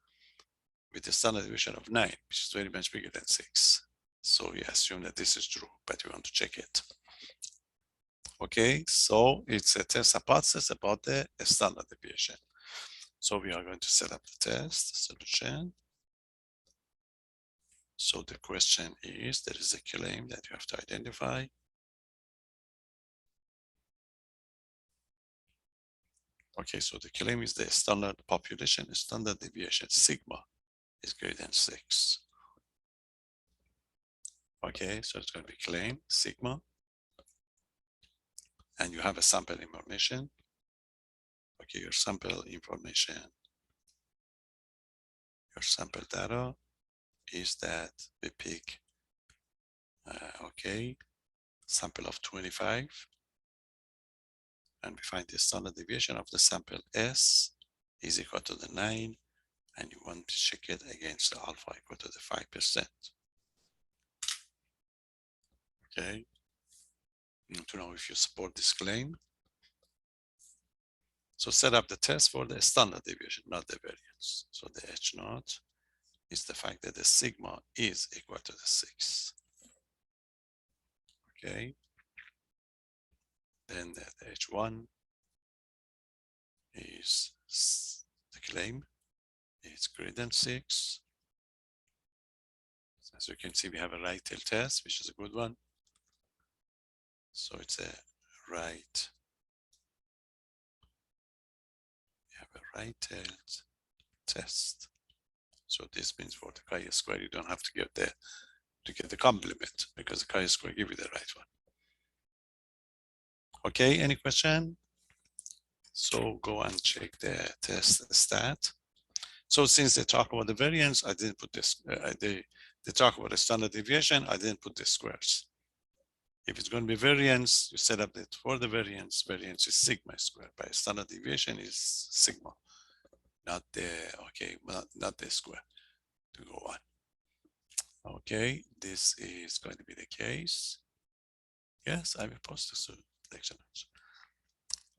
with a standard deviation of 9, which is very much bigger than 6. So we assume that this is true, but we want to check it. Okay, so it's a test hypothesis about the standard deviation. So we are going to set up the test solution. So the question is, there is a claim that you have to identify. Okay, so the claim is the standard population, standard deviation, sigma is greater than 6. Okay, so it's going to be claim, sigma, and you have a sample information. Okay, your sample information, your sample data is that we pick, okay, sample of 25, and we find the standard deviation of the sample S is equal to the 9, and you want to check it against the alpha equal to the 5%. Okay, to know if you support this claim. So set up the test for the standard deviation, not the variance. So the H0 is the fact that the sigma is equal to the 6. Okay, then the H1 is the claim, it's greater than 6. As you can see, we have a right tail test, which is a good one. So it's a right, we have a right tailed test. So this means for the chi-square, you don't have to get the complement, because the chi-square give you the right one. Okay, any question? So go and check the test stat. So since they talk about the variance, I didn't put this, they talk about the standard deviation, I didn't put the squares. If it's going to be variance, you set up that for the variance, variance is sigma squared. By standard deviation is sigma, not the, okay, not the square to go on. Okay, this is going to be the case. Yes, I will post the selection.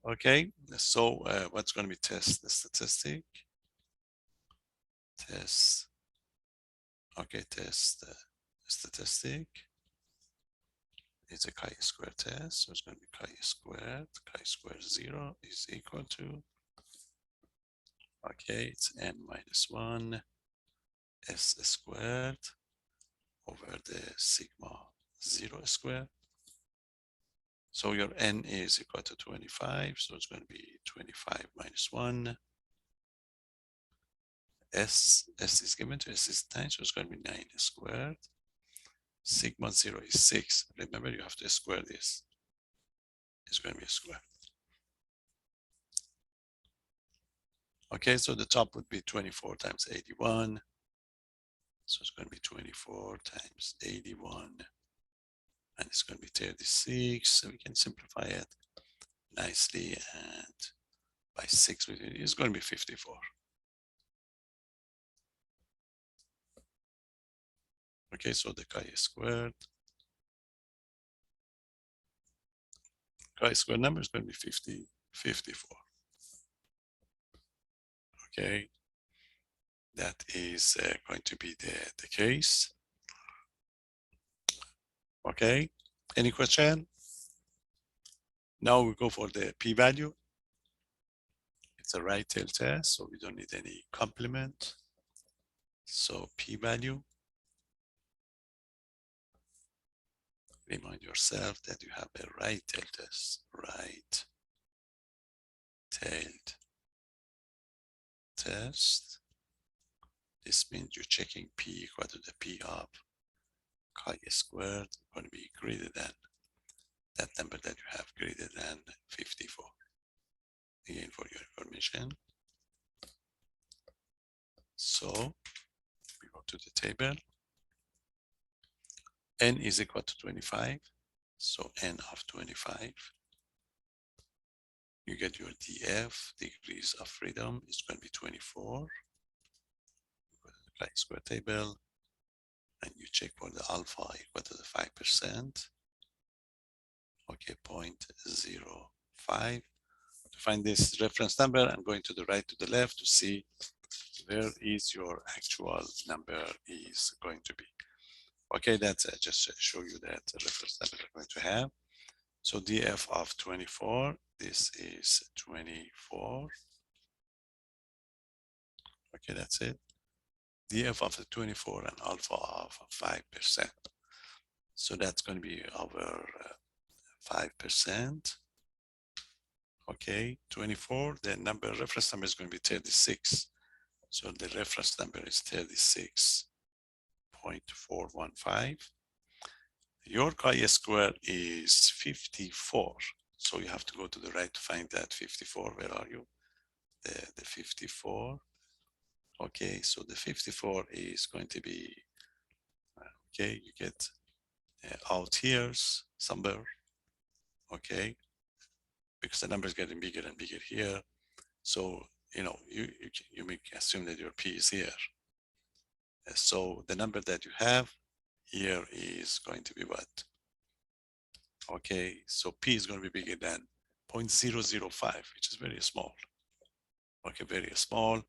Okay, so what's going to be test the statistic? Test, okay, test the statistic. It's a chi-square test, so it's going to be chi-squared 0 is equal to, okay, it's n minus 1 s squared over the sigma 0 squared. So your n is equal to 25, so it's going to be 25 minus 1. S is given to s is 9, so it's going to be 9 squared. Sigma 0 is 6. Remember, you have to square this. It's going to be a square. Okay, so the top would be 24 times 81. So it's going to be 24 times 81. And it's going to be 36. So we can simplify it nicely. And by 6, it's going to be 54. Okay, so the chi-squared number is going to be 54. Okay, that is going to be the case. Okay, any question? Now we go for the p-value. It's a right tail test, so we don't need any complement. So p-value, remind yourself that you have a right tail test, right tailed test. This means you're checking p equal to the p of chi-squared going to be greater than that number that you have, greater than 54. Again, for your information. So we go to the table. N is equal to 25. So N of 25. You get your df, degrees of freedom, is going to be 24. You go to the chi-square table, and you check for the alpha equal to the 5%. Okay, 0.05. To find this reference number, I'm going to the right to the left to see where is your actual number is going to be. Okay, that's just to show you that the reference number we're going to have. So df of 24, this is 24. Okay, that's it. df of the 24 and alpha of 5%. So that's going to be over 5%. Okay, 24, the reference number is going to be 36. So the reference number is 36.415. Your chi-square is 54. So you have to go to the right to find that 54. Where are you? The 54. Okay, so the 54 is going to be, okay, you get out here somewhere. Okay, because the number is getting bigger and bigger here. So, you know, you may assume that your P is here. So the number that you have here is going to be what? Okay, so P is going to be bigger than 0.005, which is very small. Okay, very small.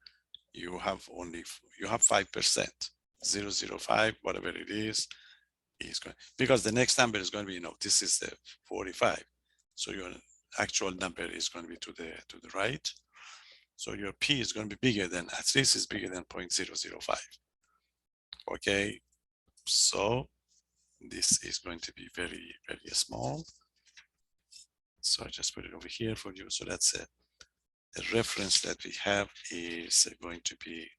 You have 5%, 0.005, whatever it is going, because the next number is going to be, this is the 45. So your actual number is going to be to the right. So your P is going to be bigger than, at least is bigger than 0.005. Okay, so this is going to be very, very small. So I just put it over here for you. So that's it. The reference that we have is going to be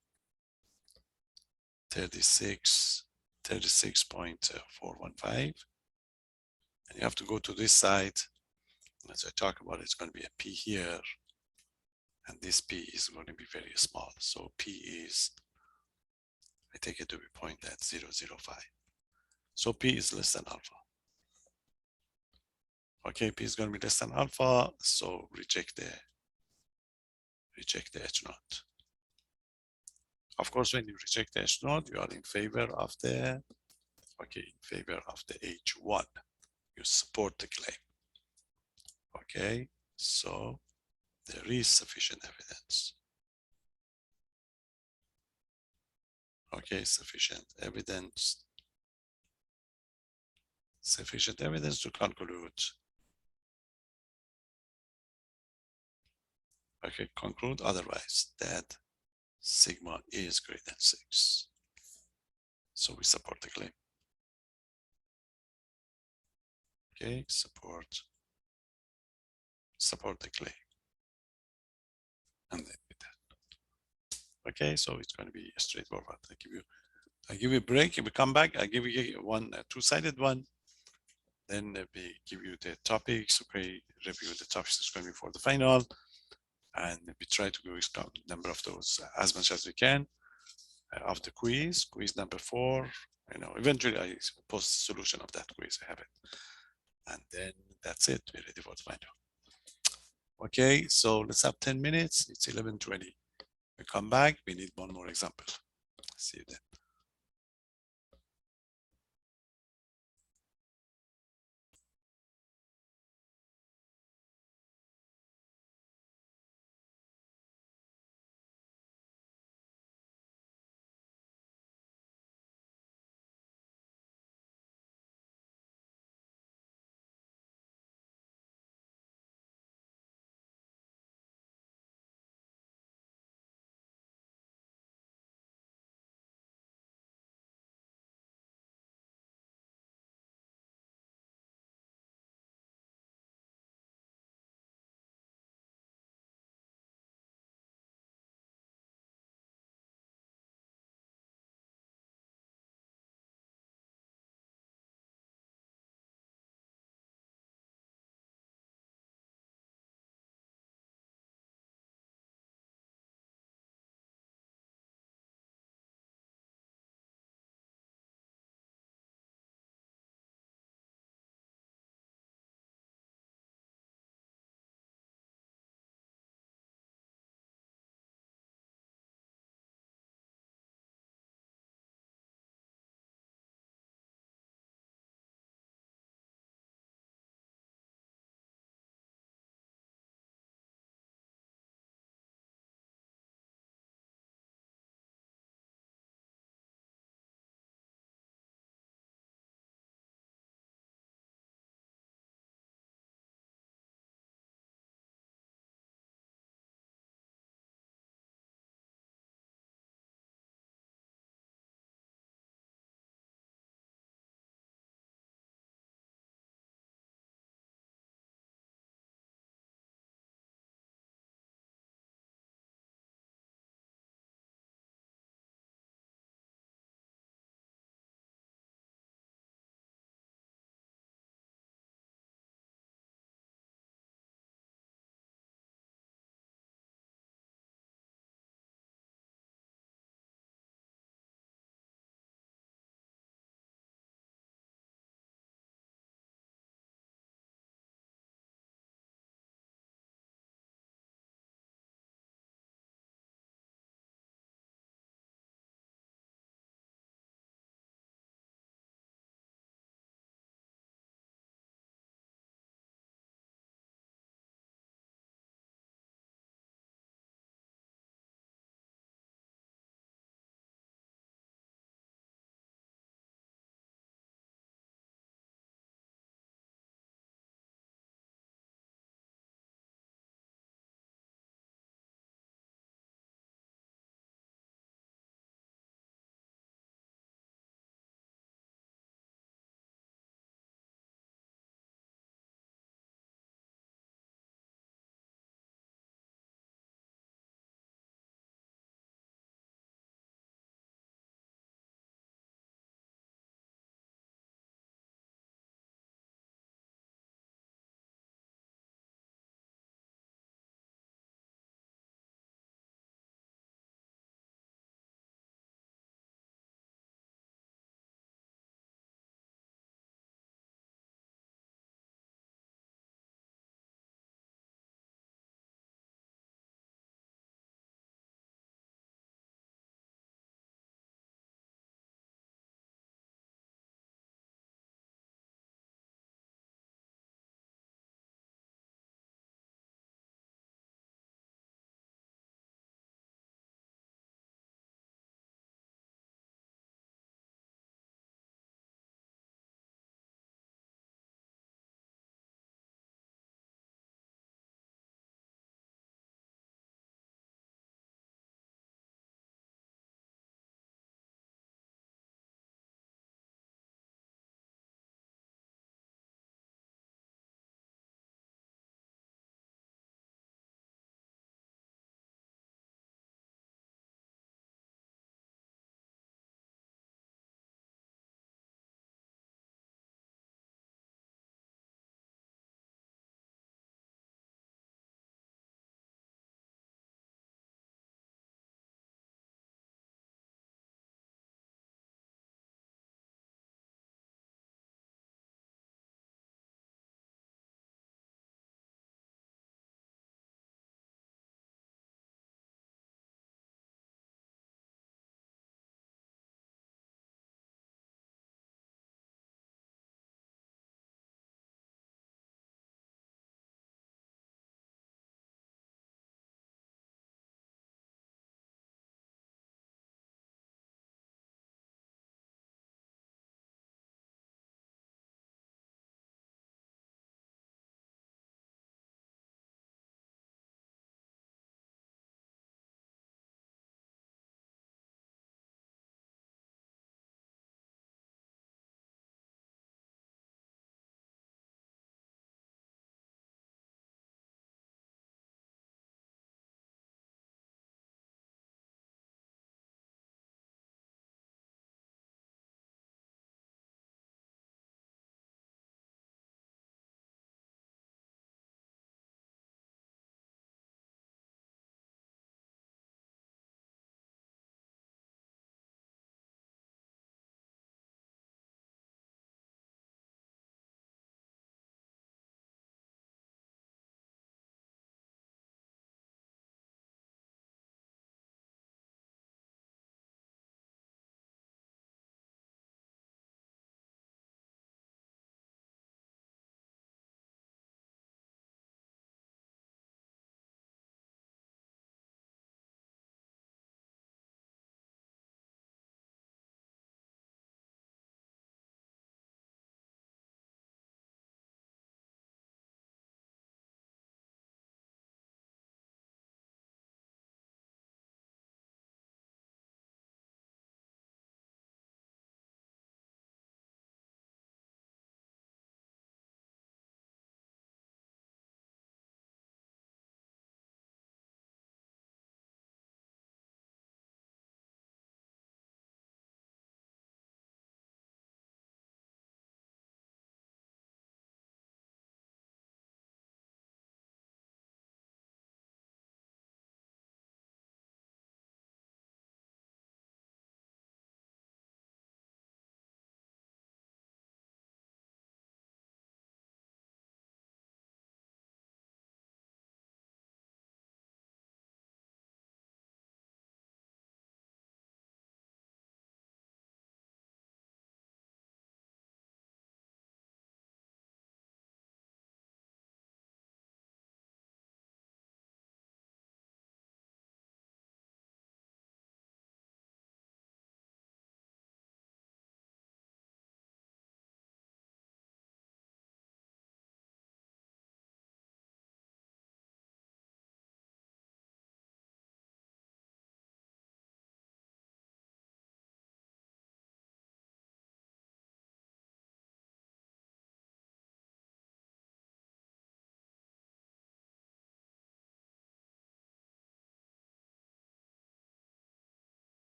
36.415. And you have to go to this side. As I talk about, it's going to be a P here. And this P is going to be very small. So P is, I take it to be 0.005. So P is less than alpha. Okay, P is going to be less than alpha, so reject the H naught. Of course, when you reject the H naught, you are in favor of the, okay, in favor of the H1. You support the claim. Okay, so there is sufficient evidence. Okay, sufficient evidence to conclude. Okay, conclude otherwise that sigma is greater than 6. So we support the claim. Okay, support the claim. And then with that. Okay, so it's going to be straightforward. I give you a break. If we come back, I give you one two-sided one. Then we give you the topics. Okay, review the topics that's going to be for the final. And we try to go a number of those as much as we can of the quiz number 4. Eventually I post the solution of that quiz. I have it. And then that's it. We're ready for the final. Okay, so let's have 10 minutes. It's 11:20. We come back. We need one more example. See you then.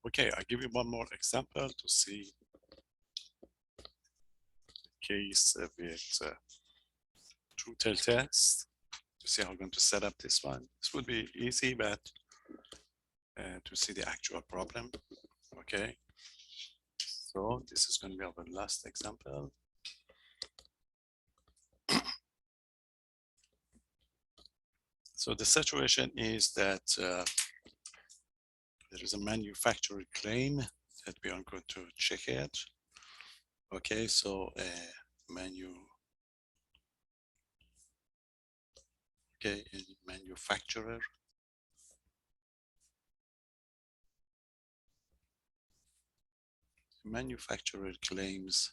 Okay, I'll give you one more example to see case with true tail test to see how we're going to set up this one. This would be easy, but to see the actual problem. Okay, so this is going to be our last example. So the situation is that there is a manufacturer claim that we are going to check it. Okay, so manufacturer claims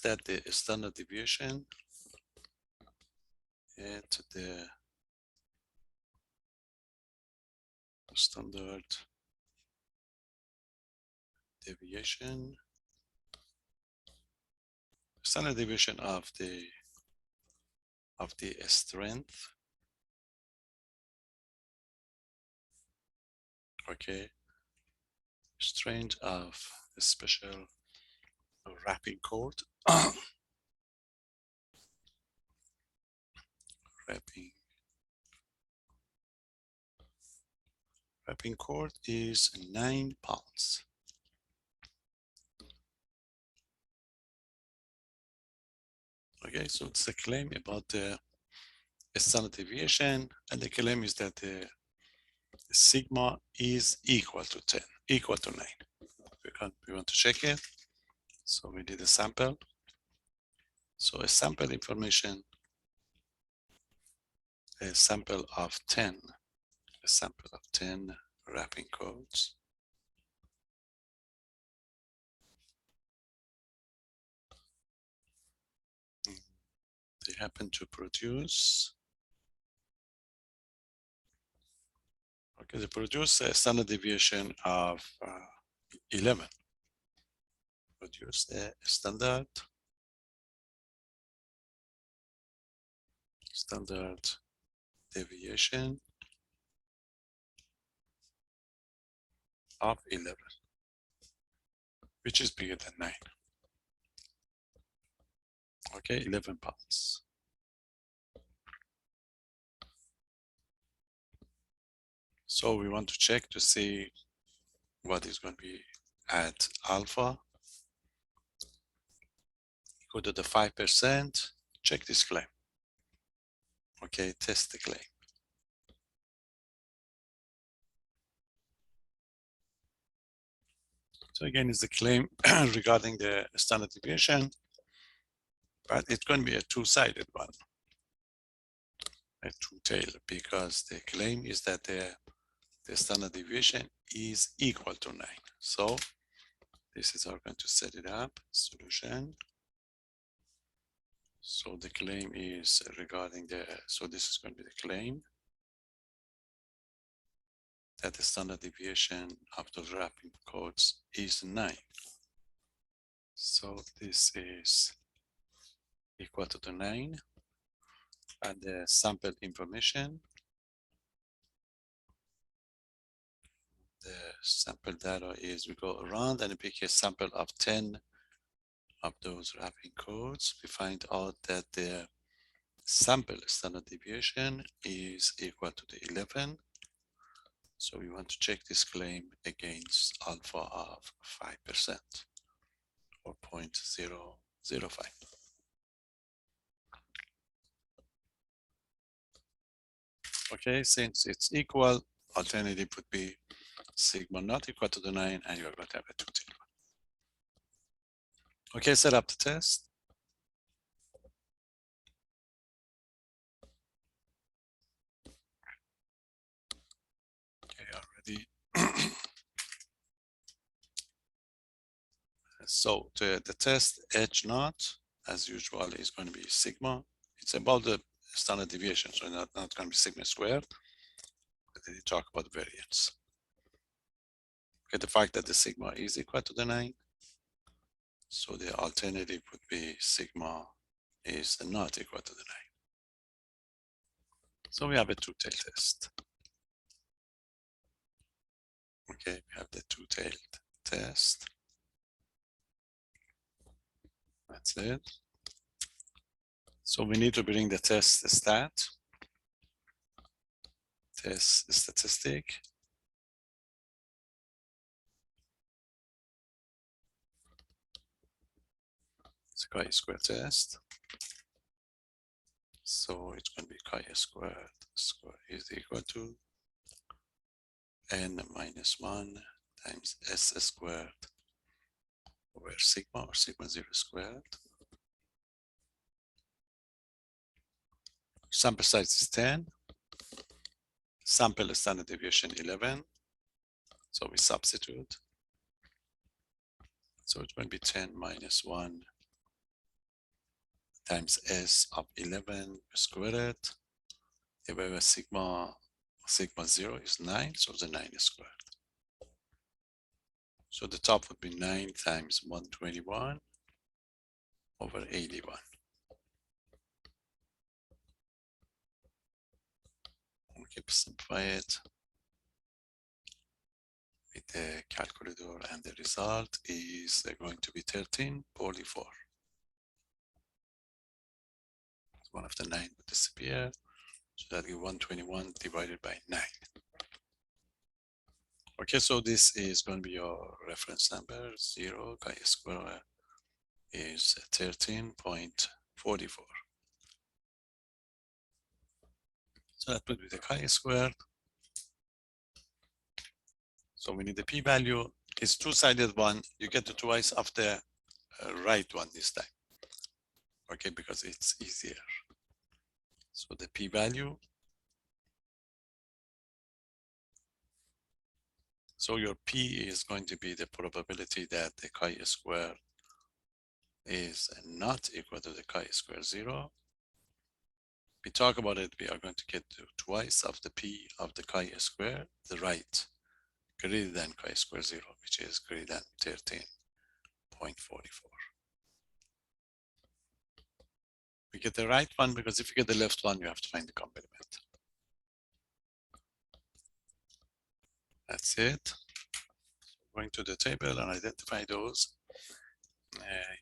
that the standard deviation at the standard deviation of the strength, okay, strength of a special wrapping cord wrapping cord is 9 pounds. Okay, so it's a claim about the standard deviation, and the claim is that the sigma is equal to 10, equal to 9. We want to check it. So we did a sample. So a sample information, a sample of 10 wrapping codes. They happen to produce, okay, they produce a standard deviation of 11. Produce a standard deviation of 11, which is bigger than 9. Okay, 11 pounds. So we want to check to see what is going to be at alpha equal to the 5%. Check this claim. Okay, test the claim. So again, it's the claim regarding the standard deviation, but it's going to be a two-sided one, a two-tail, because the claim is that the standard deviation is equal to 9. So this is how we're going to set it up, solution. So the claim is regarding so this is going to be the claim that the standard deviation of the wrapping codes is 9. So this is equal to the 9, and the sample information, the sample data is, we go around and pick a sample of 10 of those wrapping codes. We find out that the sample standard deviation is equal to the 11. So we want to check this claim against alpha of 5% or 0.005. Okay, since it's equal, alternative would be sigma not equal to the 9, and you're going to have a two-tailed one. Okay, set up the test. Okay, already. So the test H naught, as usual, is going to be sigma. It's about the standard deviation, so not going to be sigma squared. But then you talk about variance. Okay, the fact that the sigma is equal to the 9. So the alternative would be sigma is not equal to the 9. So we have a two-tailed test. Okay, we have the two-tailed test. That's it. So we need to bring the test stat, test statistic. It's chi-square test. So it's going to be chi-squared square is equal to n minus 1 times s squared over sigma, or sigma 0 squared. Sample size is 10. Sample standard deviation 11. So we substitute. So it will be 10 minus 1 times s of 11 squared divided by sigma 0 is 9, so the 9 is squared. So the top would be 9 times 121 over 81. Okay, simplify it with the calculator, and the result is going to be 1344. One of the 9 would disappear, so that is 121 divided by 9. Okay, so this is going to be your reference number. 0 chi-square is 13.44. So that would be the chi-square. So we need the p-value. It's two-sided one. You get the twice of the right one this time. Okay, because it's easier. So the p-value. So your p is going to be the probability that the chi-square is not equal to the chi-square 0. We talk about it, we are going to get to twice of the p of the chi-square, the right, greater than chi-square 0, which is greater than 13.44. We get the right one because if you get the left one, you have to find the complement. That's it. Going to the table and identify those.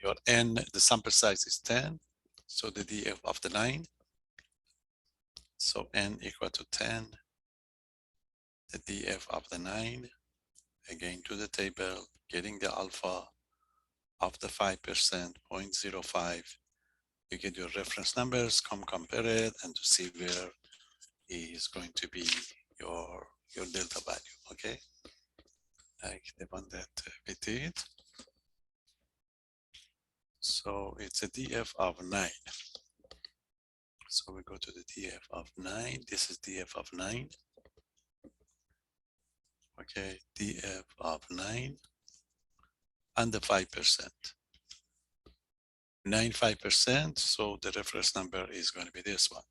Your n, the sample size is 10, so the df of the 9. So n equal to 10, the df of the 9, again to the table, getting the alpha of the 5%, 0.05. You get your reference numbers, compare it, and to see where is going to be your delta value, okay? Like the one that we did. So it's a df of 9. So we go to the df of 9. This is df of 9. Okay, df of 9 and the 5%. 95%, so the reference number is going to be this one.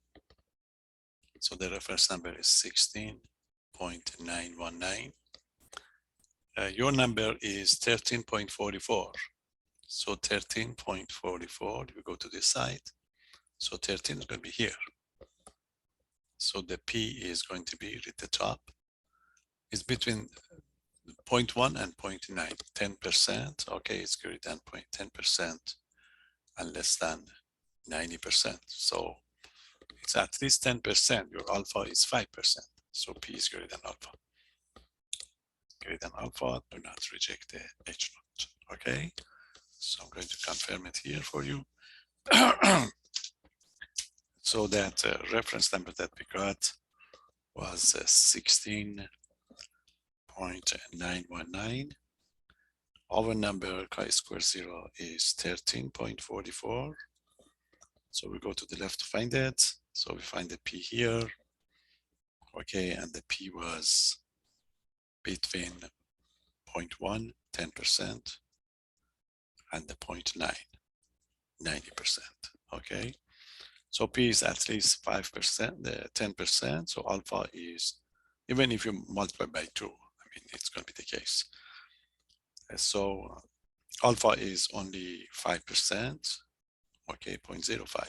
So the reference number is 16.919. Your number is 13.44. So 13.44, we go to this side. So 13 is going to be here. So the P is going to be at the top. It's between 0.1 and 0.9, 10%. Okay, it's greater than 10% and less than 90%. So it's at least 10%. Your alpha is 5%. So P is greater than alpha. Greater than alpha, do not reject the H naught. Okay, so I'm going to confirm it here for you. So that reference number that we got was 16.919. Our number chi-square 0 is 13.44. So we go to the left to find it. So we find the P here. Okay, and the P was between 0.1, 10%, and the 0.9, 90%. Okay, so P is at least 5%, 10%. So alpha is, even if you multiply by 2, I mean, it's going to be the case. So alpha is only 5%, okay, 0.05.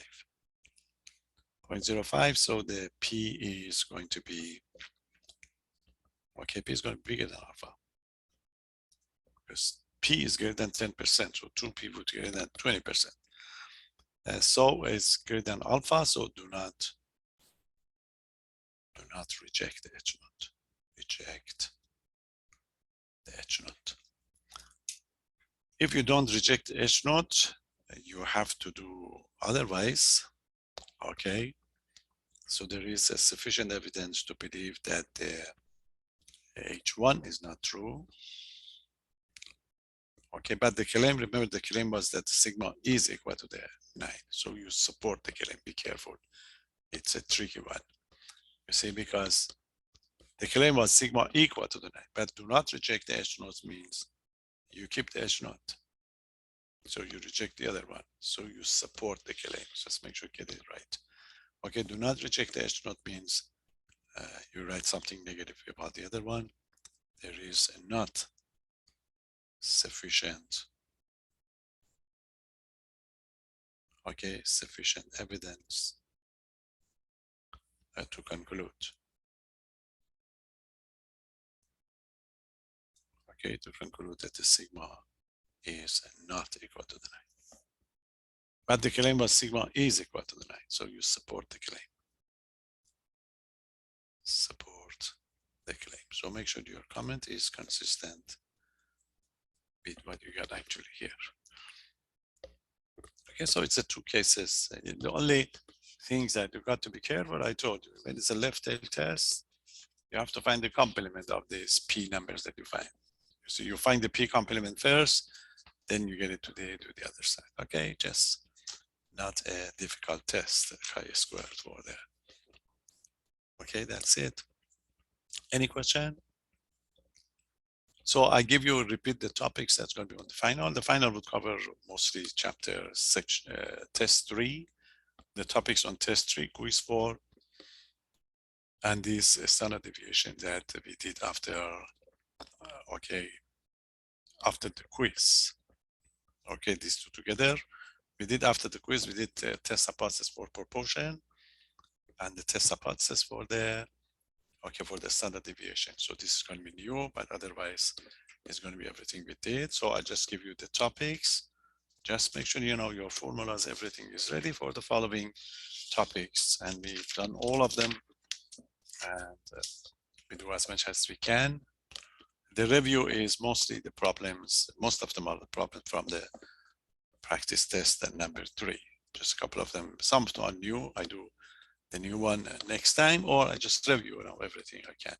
0.05, so the P is going to be, okay, P is going to be bigger than alpha. because P is greater than 10%, so 2P would be greater than 20%. So it's greater than alpha, so do not reject the H naught. Reject the H naught. If you don't reject H naught, you have to do otherwise, okay? So there is a sufficient evidence to believe that the H1 is not true. Okay, but the claim, remember the claim was that sigma is equal to the 9. So you support the claim, be careful. It's a tricky one. You see, because the claim was sigma equal to the 9, but do not reject the H naught means you keep the H naught. So you reject the other one. So you support the claim. Just make sure you get it right. Okay, do not reject the H naught means you write something negative about the other one. There is not sufficient, okay, sufficient evidence to conclude, okay, to conclude that the sigma is not equal to the 9. But the claim was sigma is equal to the 9, so you support the claim. Support the claim. So make sure your comment is consistent with what you got actually here. Okay, so it's a two cases. The only things that you got to be careful, I told you, when it's a left tail test, you have to find the complement of these P numbers that you find. So you find the P complement first, then you get it to the other side. Okay, just not a difficult test, chi-squared for there. Okay, that's it. Any question? So I give you, repeat the topics that's going to be on the final. The final would cover mostly chapter section, test 3, the topics on test 3, quiz 4, and this standard deviation that we did after, okay, after the quiz. Okay, these two together. We did after the quiz, we did the test hypothesis for proportion and the test hypothesis for the, okay, for the standard deviation. So this is going to be new, but otherwise it's going to be everything we did. So I just give you the topics. Just make sure you know your formulas, everything is ready for the following topics. And we've done all of them. And we do as much as we can. The review is mostly the problems. Most of them are the problems from the practice test and number 3. Just a couple of them. Some are new. I do the new one next time, or I just review everything I can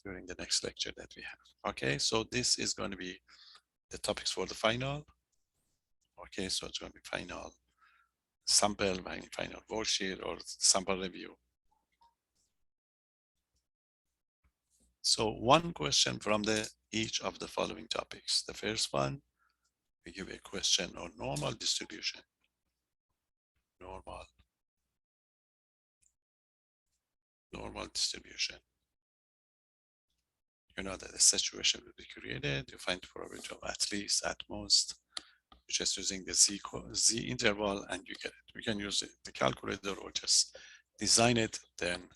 during the next lecture that we have. Okay, so this is going to be the topics for the final. Okay, so it's going to be final sample, final worksheet, or sample review. So one question from each of the following topics. The first one, we give a question on normal distribution. Normal distribution. You know that a situation will be created. You find the probability of at least, at most. You're just using the Z interval and you get it. We can use the calculator or just design it, then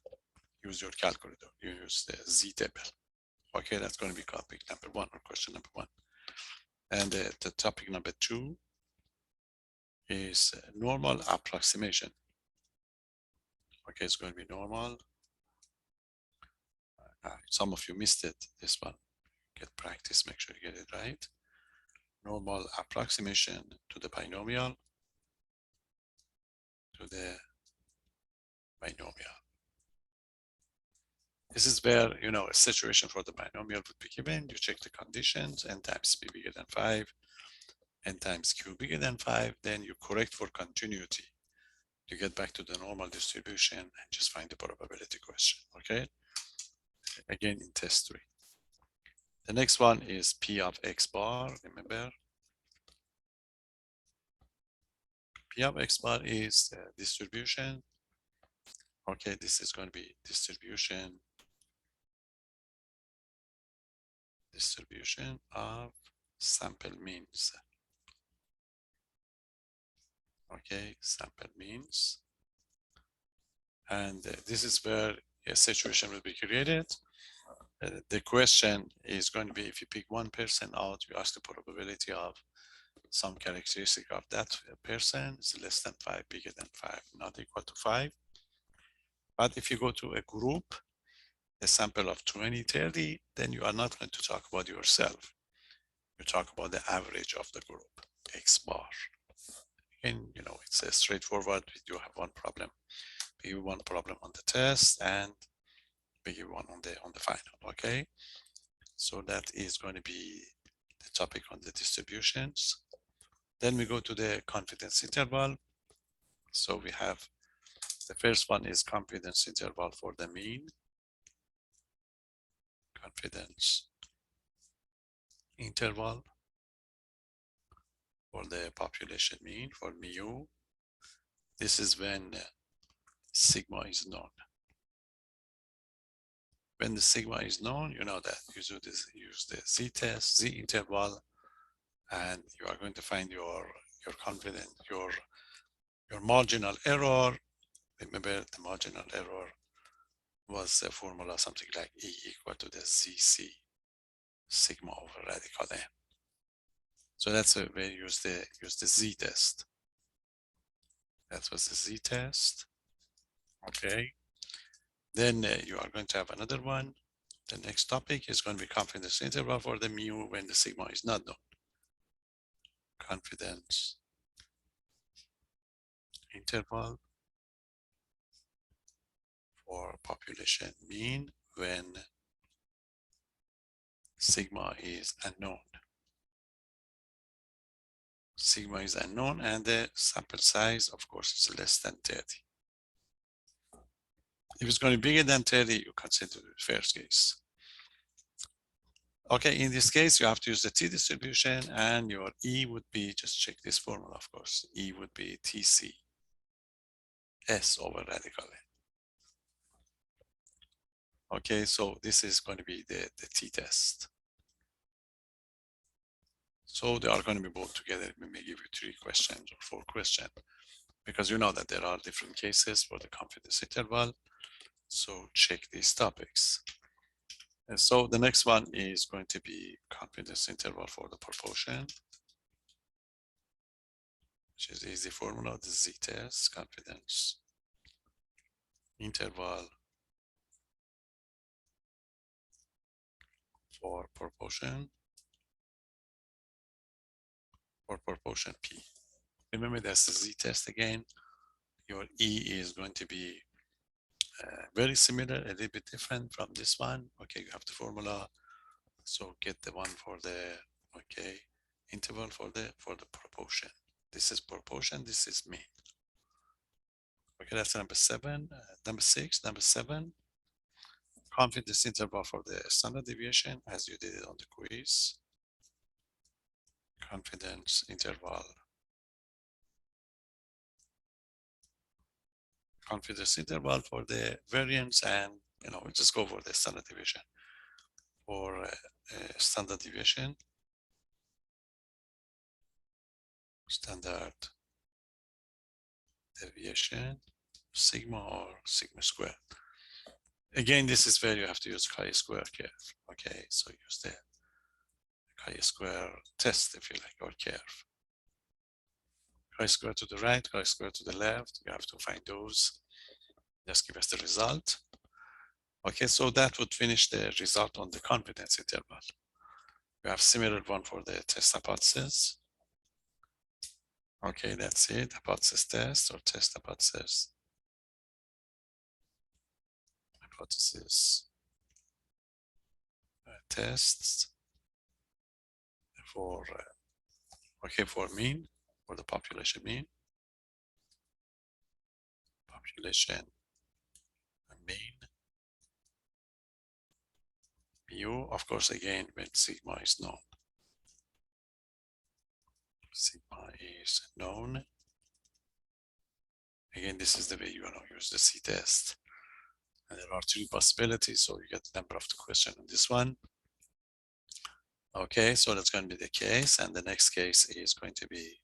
use your calculator. You use the Z table. Okay, that's going to be topic number 1 or question number 1. And the topic number 2 is normal approximation. Okay, it's going to be normal. Some of you missed it, this one. Get practice, make sure you get it right. Normal approximation to the binomial. This is where, a situation for the binomial would be given. You check the conditions, n times p bigger than 5, n times q bigger than 5, then you correct for continuity. You get back to the normal distribution and just find the probability question, okay? Again, in test 3. The next one is P of X bar, remember? P of X bar is distribution. Okay, this is going to be distribution of sample means. Okay, sample means. And this is where a situation will be created. The question is going to be, if you pick one person out, you ask the probability of some characteristic of that person is less than 5, bigger than 5, not equal to 5. But if you go to a group, a sample of 20, 30, then you are not going to talk about yourself. You talk about the average of the group, X bar. And it's a straightforward. We do have one problem. We give one problem on the test and we give one on the final. Okay. So that is going to be the topic on the distributions. Then we go to the confidence interval. So we have the first one is confidence interval for the mean. Confidence interval for the population mean, for mu. This is when sigma is known. When the sigma is known, you know that you use the z-test, z-interval, and you are going to find your confidence, your marginal error. Remember, the marginal error was a formula something like E equal to the ZC, sigma over radical n. So that's where we use the z-test. That was the z-test. Okay. Then you are going to have another one. The next topic is going to be confidence interval for the mu when the sigma is not known. Confidence interval for population mean when sigma is unknown. Sigma is unknown and the sample size, of course, is less than 30. If it's going to be bigger than 30, you consider the first case. Okay, in this case, you have to use the t-distribution and your E would be, just check this formula, of course, E would be TC, S over radical n. Okay, so this is going to be the t-test. So they are going to be both together. We may give you 3 questions or 4 questions because you know that there are different cases for the confidence interval. So check these topics. And so the next one is going to be confidence interval for the proportion, which is easy formula, the z-test, confidence interval for proportion P. Remember that's the z-test again. Your E is going to be very similar, a little bit different from this one. Okay, you have the formula. So get the one for the interval for the proportion. This is proportion, this is mean. Okay, that's number 7. Number 6, number 7. Confidence interval for the standard deviation as you did it on the quiz. Confidence interval. Confidence interval for the variance, and we just go for the standard deviation. For standard deviation, sigma or sigma squared. Again, this is where you have to use chi-square curve. Okay, so use the chi-square test if you like, or curve. Chi-square to the right, chi-square to the left. You have to find those. Just give us the result. Okay, so that would finish the result on the confidence interval. We have similar one for the test hypothesis. Okay, that's it. Hypothesis test or test hypothesis. Hypothesis tests for for mean, for the population mean. Population mean. Mu, of course, again, when sigma is known. Sigma is known. Again, this is the way you want to use the c-test. And there are 3 possibilities, so you get the number of the question on this one. Okay, so that's going to be the case, and the next case is going to be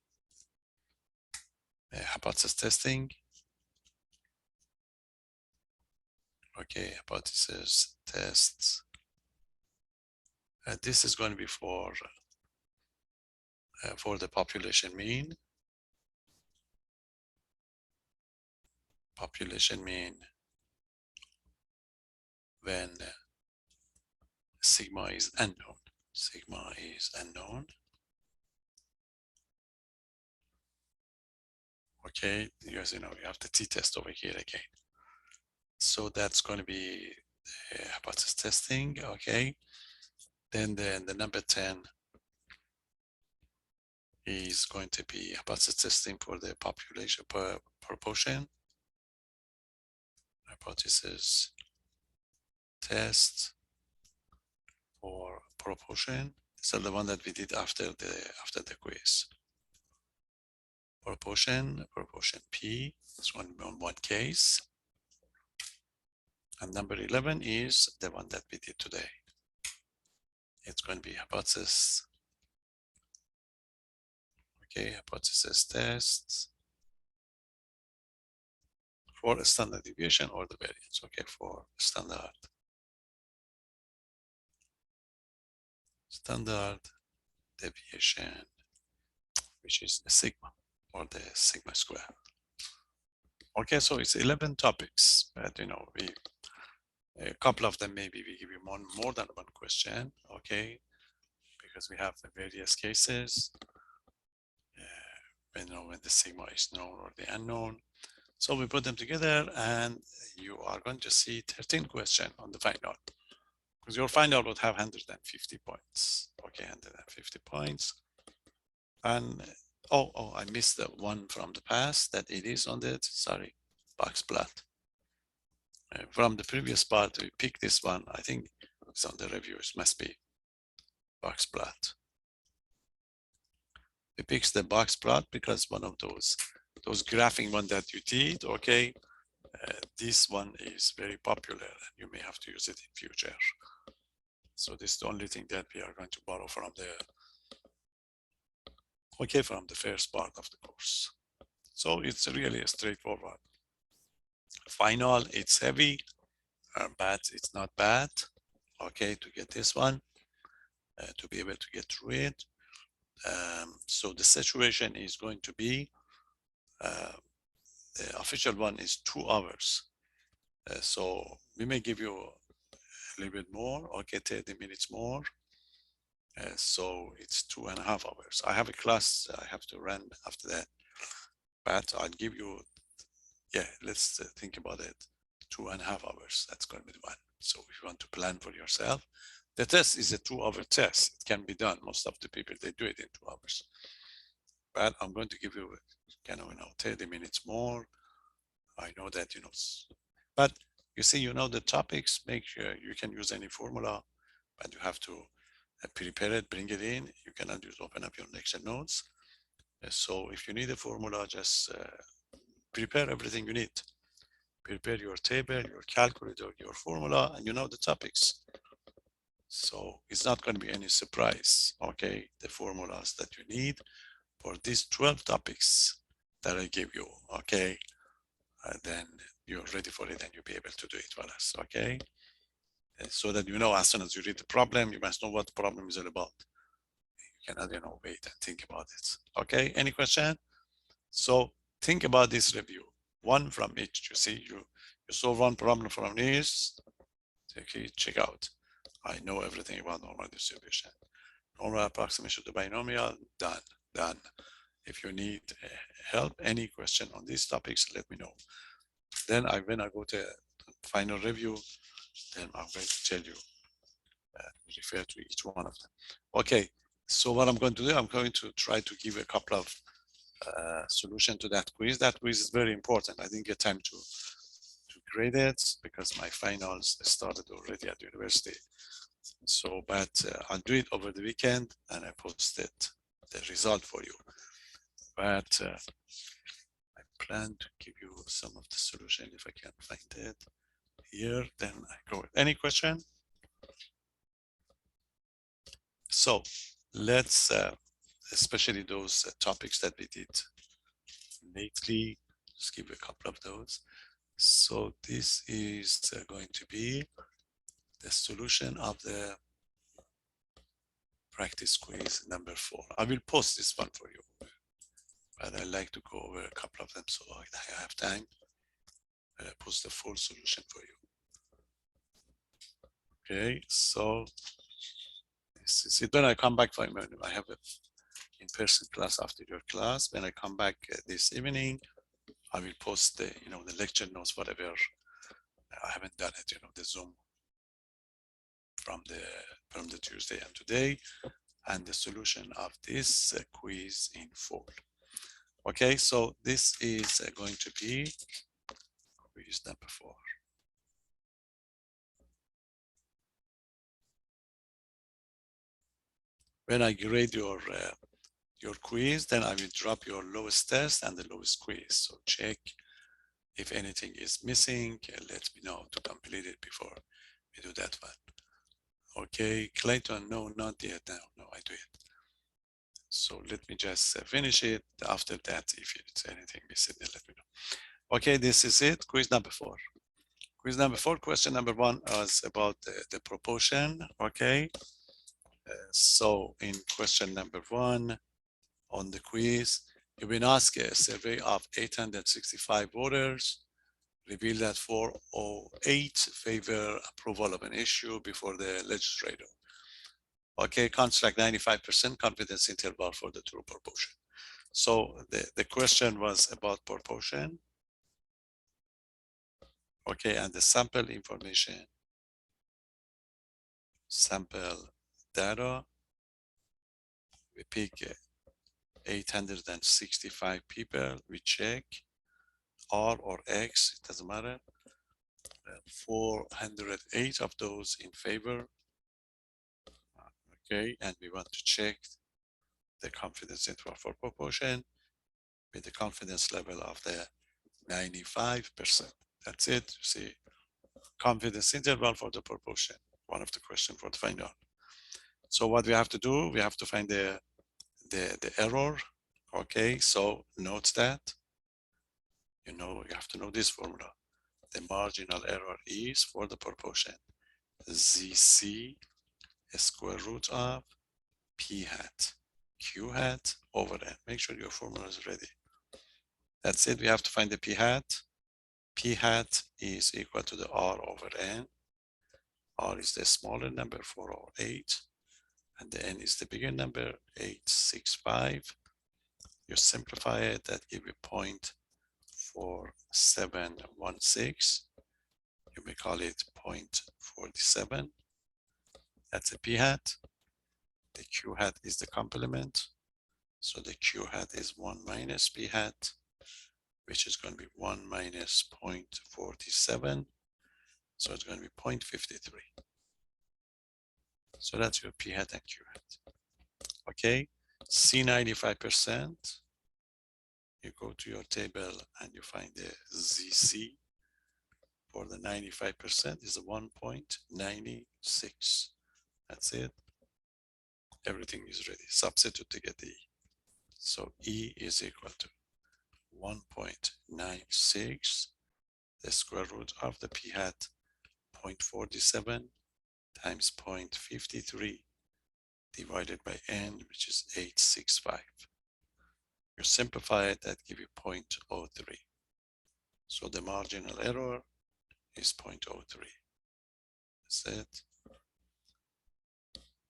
hypothesis testing. Okay, hypothesis tests This is going to be for the population mean. Population mean when sigma is unknown. Sigma is unknown. Okay, because you have the t-test over here again. So that's going to be hypothesis testing. Okay, then the number 10 is going to be hypothesis testing for the population proportion. Hypothesis test for proportion. So the one that we did after the quiz. Proportion P is one case. And number 11 is the one that we did today. It's going to be hypothesis. Okay, hypothesis tests for a standard deviation or the variance. Okay, for standard deviation, which is the sigma or the sigma square. Okay, so it's 11 topics, but a couple of them maybe we give you more than one question. Okay, because we have the various cases. When the sigma is known or the unknown. So we put them together and you are going to see 13 questions on the final. Because your final would have 150 points. Okay, 150 points. And I missed the one from the past that it is on the, sorry, box plot. From the previous part, we picked this one. I think it's on the reviews, must be box plot. We picked the box plot because one of those graphing one that you did, okay, this one is very popular and you may have to use it in future. So this is the only thing that we are going to borrow from from the first part of the course. So it's really straightforward. Final, it's heavy, but it's not bad. Okay, to get this one, to be able to get through it. So the situation is going to be, the official one is 2 hours. So we may give you a little bit more, okay, 30 minutes more. So it's 2.5 hours. I have a class I have to run after that, but I'll give you, let's think about it. 2.5 hours, that's going to be the one. So if you want to plan for yourself, the test is a 2-hour test. It can be done. Most of the people, they do it in 2 hours. But I'm going to give you 30 minutes more. I know that, but you see, the topics, make sure you can use any formula, but you have to prepare it, bring it in. You cannot just open up your lecture notes. So if you need a formula, just prepare everything you need. Prepare your table, your calculator, your formula, and the topics. So it's not going to be any surprise, okay? The formulas that you need for these 12 topics that I give you, okay? Then you're ready for it and you'll be able to do it for us, okay? So that as soon as you read the problem, you must know what the problem is all about. You cannot, wait and think about it. Okay, any question? So think about this review. One from each. You see, you solve one problem from this. Okay, check out. I know everything about normal distribution. Normal approximation to binomial, done. If you need help, any question on these topics, let me know. Then when I go to final review, then I'm going to tell you, refer to each one of them. Okay, so what I'm going to do, I'm going to try to give a couple of solution to that quiz. That quiz is very important. I didn't get time to grade it because my finals started already at the university. So, but I'll do it over the weekend and I posted the result for you. But I plan to give you some of the solution if I can find it here. Then I go with any question. So let's, especially those topics that we did lately, just give you a couple of those. So this is going to be the solution of the practice quiz number 4. I will post this one for you, but I like to go over a couple of them so I have time. Post the full solution for you. Okay, so this is it. When I come back from, I have a in-person class after your class. When I come back this evening, I will post the, the lecture notes, whatever. I haven't done it, the Zoom from the Tuesday and today, and the solution of this quiz in full. Okay, so this is going to be quiz number 4. When I grade your quiz, then I will drop your lowest test and the lowest quiz. So check if anything is missing. Let me know to complete it before we do that one. Okay, Clayton, no, not yet. No, I do it. So let me just finish it. After that, if it's anything missing, then let me know. Okay, this is it. Quiz number 4. Quiz number 4, question number 1 was about the proportion. Okay, so in question number 1 on the quiz, you've been asked a survey of 865 voters, reveal that 408 favor approval of an issue before the legislature. Okay, construct 95% confidence interval for the true proportion. So the question was about proportion. Okay, and the sample information, sample data, we pick 865 people, we check R or X, it doesn't matter. 408 of those in favor. Okay, and we want to check the confidence interval for proportion with the confidence level of the 95%. That's it. You see, confidence interval for the proportion, one of the questions for the final. So what we have to do, we have to find the error. Okay, so note that, you have to know this formula. The marginal error is for the proportion ZC square root of P hat Q hat over N. Make sure your formula is ready. That's it. We have to find the P hat. P hat is equal to the R over N. R is the smaller number, 408, and the N is the bigger number, 865. You simplify it, that give you 0.4716. You may call it 0.47. That's a P hat. The Q hat is the complement. So the Q hat is 1 minus P hat, which is going to be 1 minus 0.47. So it's going to be 0.53. So that's your P hat and Q hat. Okay, C 95%. You go to your table and you find the ZC for the 95% is 1.96. That's it. Everything is ready. Substitute to get the E. So E is equal to 1.96, the square root of the P hat, 0.47 times 0.53 divided by N, which is 865. You simplify it, that gives you 0.03. So the marginal error is 0.03. That's it.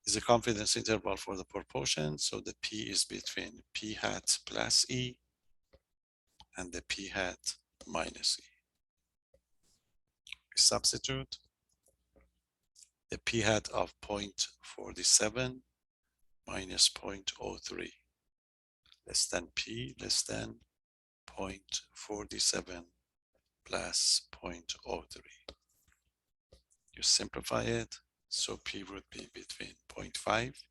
Is a confidence interval for the proportion. So the P is between P hat plus E and the P hat minus E. We substitute the P hat of 0.47 minus 0.03 less than P less than 0.47 plus 0.03. You simplify it, so P would be between 0.5,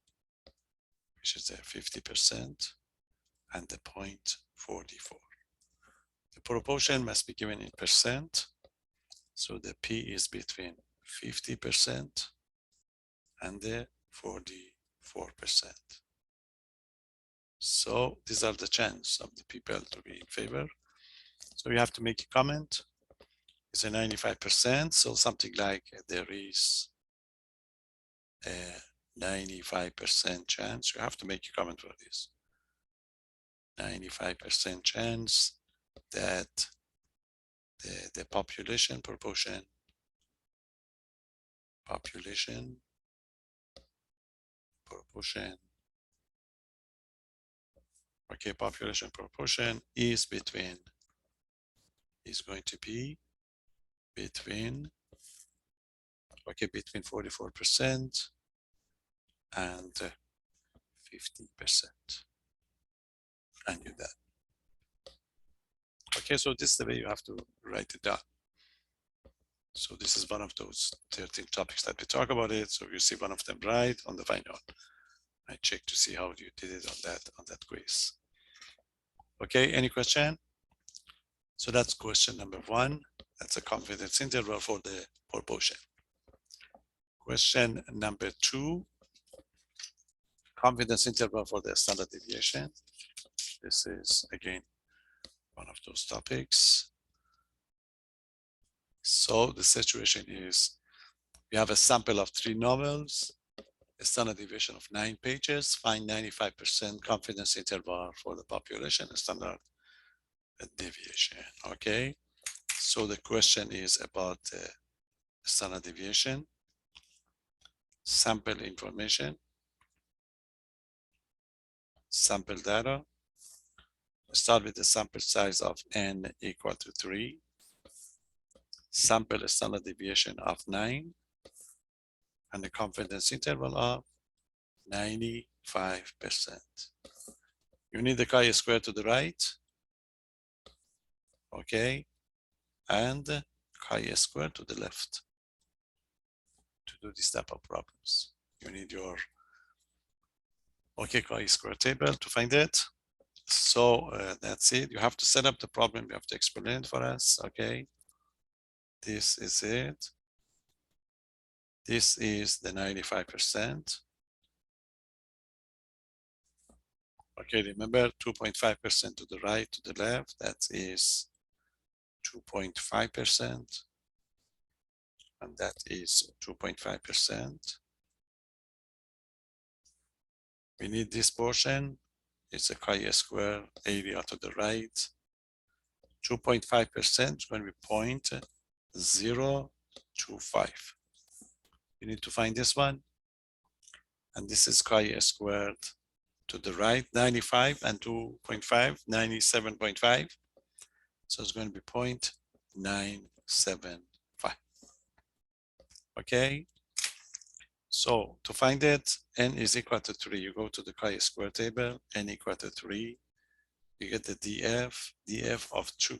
which is 50%, and the 0.44. The proportion must be given in percent, so the P is between 50% and the 44%. So these are the chance of the people to be in favor. So you have to make a comment. It's a 95%, so something like there is 95% chance. You have to make a comment for this. 95% chance that the population proportion okay, population proportion is going to be between 44% and 50%. And you that. Okay, so this is the way you have to write it down. So this is one of those 13 topics that we talk about it. So you see one of them right on the final. I check to see how you did it on that quiz. Okay, any question? So that's question number 1. That's a confidence interval for the proportion. Question number 2, confidence interval for the standard deviation. This is again one of those topics. So the situation is we have a sample of 3 novels, a standard deviation of 9 pages, find 95% confidence interval for the population standard deviation. Okay, so the question is about standard deviation, sample information, sample data. Start with the sample size of n equal to 3, sample standard deviation of 9, and the confidence interval of 95%. You need the chi-square to the right, okay, and chi-square to the left to do this type of problems. You need your chi-square table to find it. So that's it. You have to set up the problem. You have to explain it for us, okay? This is it. This is the 95%. Okay, remember 2.5% to the right, to the left, that is 2.5%, and that is 2.5%. We need this portion. It's a chi-square area to the right. 2.5% when we point 0.25. You need to find this one. And this is chi-squared to the right, 95 and 2.5, 97.5. So it's going to be 0.975. Okay. So to find it, n is equal to 3. You go to the chi-square table, n equal to 3. You get the df of 2.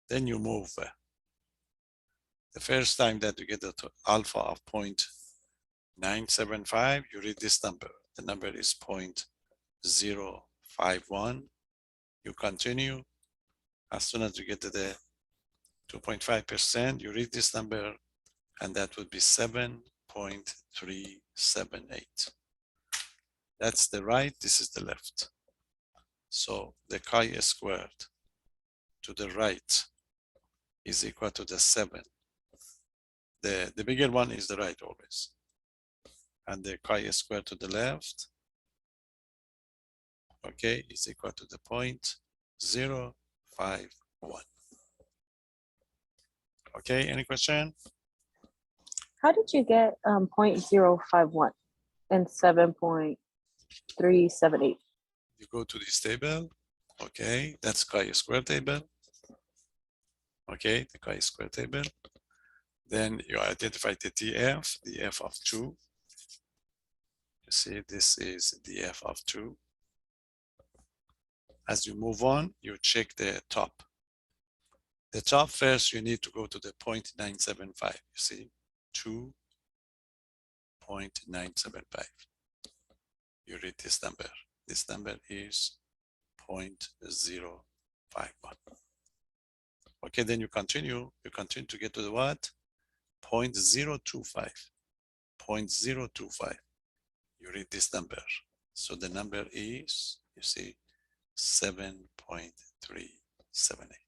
Then you move. The first time that you get the alpha of 0.975, you read this number. The number is 0.051. You continue. As soon as you get to the 2.5%, you read this number, and that would be 7.378. That's the right, this is the left. So the chi-squared to the right is equal to the 7. The bigger one is the right always. And the chi-squared to the left, okay, is equal to the 0.051. Okay, any question? How did you get 0.051 and 7.378? You go to this table, okay, that's chi-square table. Okay, the chi-square table. Then you identify the df of 2. You see, this is df of 2. As you move on, you check the top. The top first, you need to go to the 0.975. You see, 2.975. You read this number. This number is 0.051. Okay, then you continue. You continue to get to the what? 0.025. 0.025. You read this number. So the number is, you see, 7.378.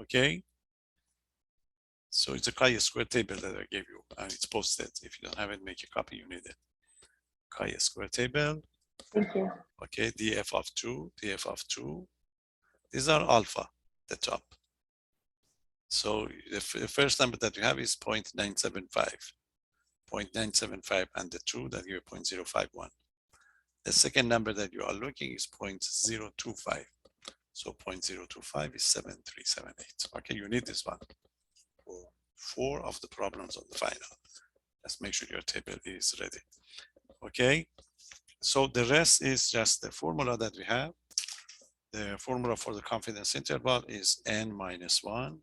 Okay. So it's a chi-square table that I gave you, and it's posted. If you don't have it, make a copy. You need it. Chi-square table. Thank you. Okay, df of 2, df of 2. These are alpha, the top. So the first number that you have is 0.975. 0.975 and the 2 that give you 0.051. The second number that you are looking is 0.025. So 0.025 is 7378. Okay, you need this one for 4 of the problems on the final. Let's make sure your table is ready. Okay, so the rest is just the formula that we have. The formula for the confidence interval is n minus 1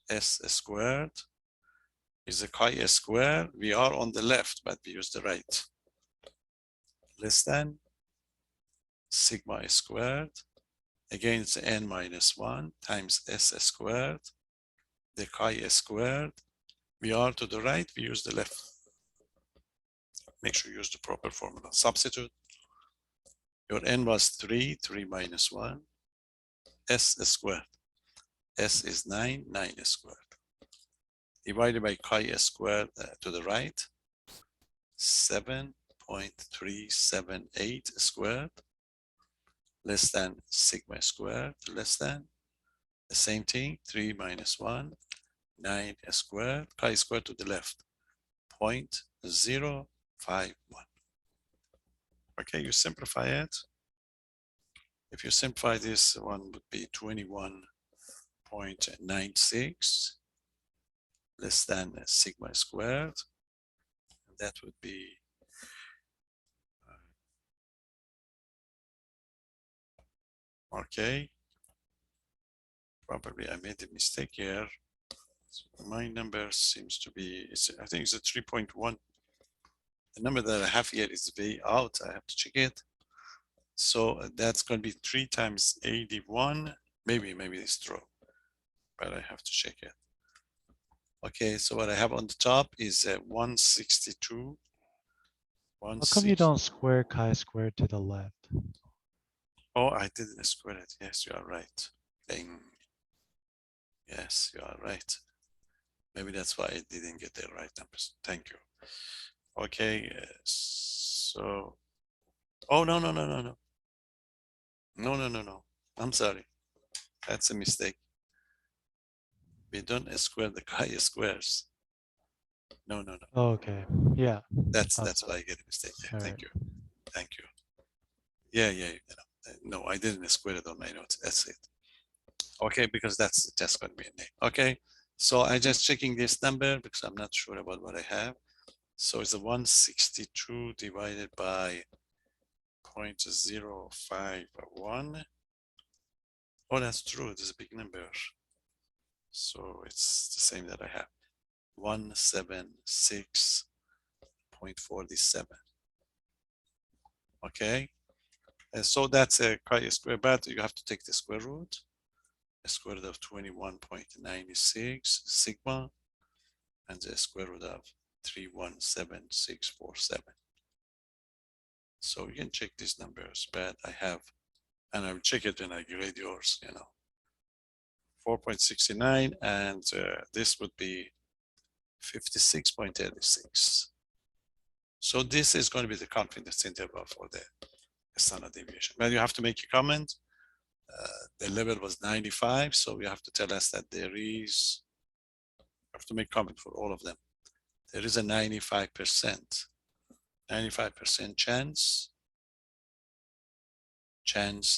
s squared is a chi-square. We are on the left, but we use the right. Less than sigma squared. Again, it's n minus 1 times s squared, the chi-squared. We are to the right, we use the left. Make sure you use the proper formula. Substitute. Your n was 3, 3 minus 1, s squared. S is 9, 9 squared. Divided by chi-squared to the right, 7.378 squared, less than sigma squared, less than the same thing, 3 minus 1, 9 squared, chi-squared to the left, 0.051. Okay, you simplify it. If you simplify this, one would be 21.96 less than sigma squared. That would be okay. Probably I made a mistake here. My number seems to be, I think it's a 3.1. The number that I have here is way out. I have to check it. So that's going to be 3 times 81. Maybe it's true, but I have to check it. Okay, so what I have on the top is 162. How come you don't square chi-squared to the left? Oh, I didn't square it. Yes, you are right. Dang. Yes, you are right. Maybe that's why I didn't get the right numbers. Thank you. Okay, so, oh, no. No. I'm sorry. That's a mistake. We don't square the chi-squares. No. Okay, yeah. That's why I get a mistake. Yeah, All thank right. you. Thank you. Yeah. No, I didn't square it on my notes. That's it. Okay, because that's just going to be a name. Okay, so I just checking this number because I'm not sure about what I have. So it's a 162 divided by 0.051. Oh, that's true. It is a big number. So it's the same that I have. 176.47. Okay. And so that's a chi-square, but you have to take the square root. The square root of 21.96 sigma and the square root of 317647. So you can check these numbers, but I have, and I will check it when I grade yours, 4.69, and this would be 56.86. So this is going to be the confidence interval for the standard deviation. But you have to make a comment. The level was 95, so you have to tell us that there is, you have to make comment for all of them. There is a 95% chance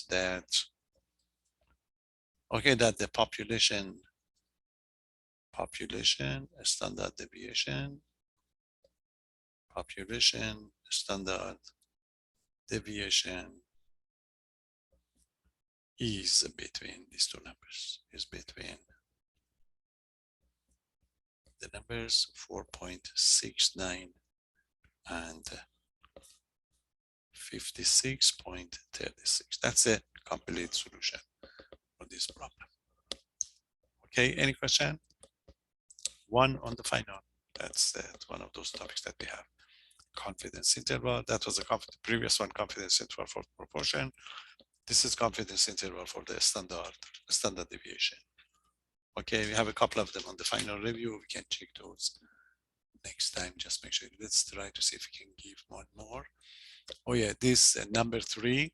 that, okay, that the population standard deviation is between these two numbers, is between the numbers 4.69 and 56.36. That's a complete solution for this problem. Okay, any question? One on the final. That's one of those topics that we have. Confidence interval. That was a previous one, confidence interval for proportion. This is confidence interval for the standard deviation. Okay, we have a couple of them on the final review. We can check those next time. Just make sure. Let's try to see if we can give one more. Oh yeah, this number 3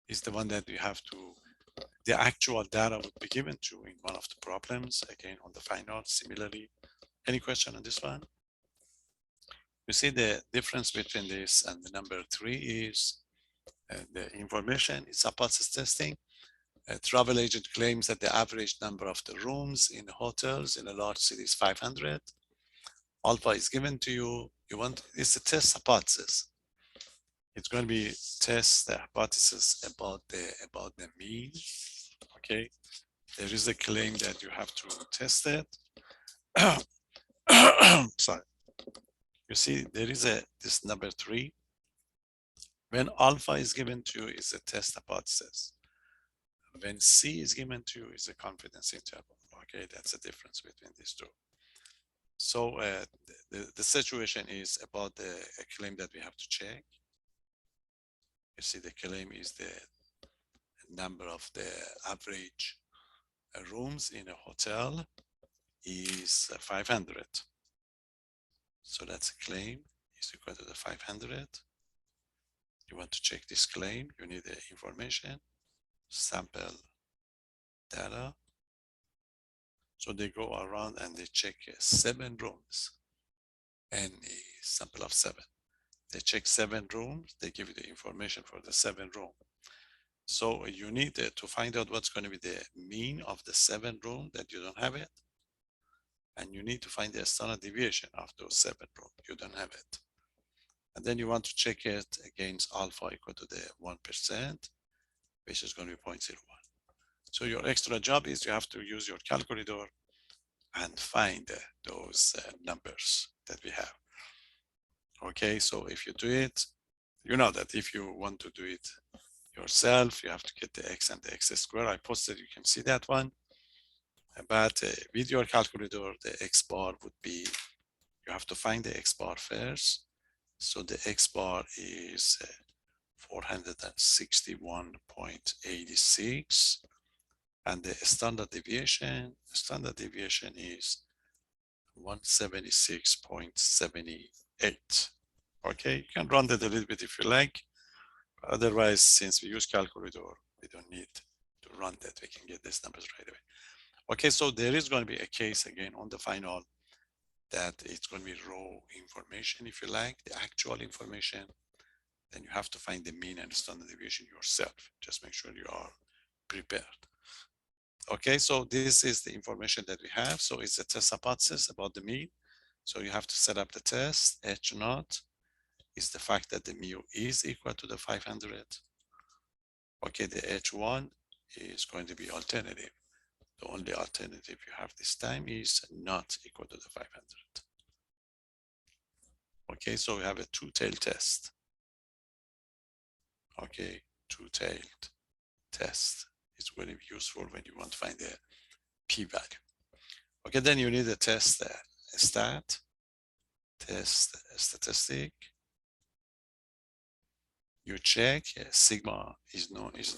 is the one that we have to, the actual data would be given to in one of the problems, again on the final, similarly. Any question on this one? You see the difference between this and the number 3 is the information is hypothesis testing. A travel agent claims that the average number of the rooms in hotels in a large city is 500. Alpha is given to you. You want, it's a test hypothesis. It's going to be test the hypothesis about the mean. Okay, there is a claim that you have to test it. Sorry. You see, there is this number 3. When alpha is given to you, is a test hypothesis. When C is given to you, is a confidence interval. Okay, that's the difference between these two. So the situation is about the claim that we have to check. You see, the claim is the number of the average rooms in a hotel is 500. So that's a claim is equal to the 500. You want to check this claim, you need the information, sample data. So they go around and they check 7 rooms and a sample of 7. They check 7 rooms, they give you the information for the 7 room. So you need to find out what's going to be the mean of the 7 room that you don't have it. And you need to find the standard deviation of those 7 rooms, you don't have it. And then you want to check it against alpha equal to the 1%, which is going to be 0.01. So your extra job is you have to use your calculator and find those numbers that we have. Okay, so if you do it, you know that if you want to do it yourself, you have to get the x and the x squared. I posted, you can see that one. But with your calculator, the x bar would be, you have to find the x bar first. So the x bar is 461.86. And the standard deviation is 176.78. Okay, you can run that a little bit if you like. Otherwise, since we use calculator, we don't need to run that. We can get these numbers right away. Okay, so there is going to be a case again on the final that it's going to be raw information, if you like, the actual information. Then you have to find the mean and standard deviation yourself. Just make sure you are prepared. Okay, so this is the information that we have. So it's a test hypothesis about the mean. So you have to set up the test. H naught is the fact that the mu is equal to the 500. Okay, the H1 is going to be alternative. The only alternative you have this time is not equal to the 500. Okay, so we have a two-tailed test. Okay, two-tailed test is very useful when you want to find the p-value. Okay, then you need a test statistic. You check sigma is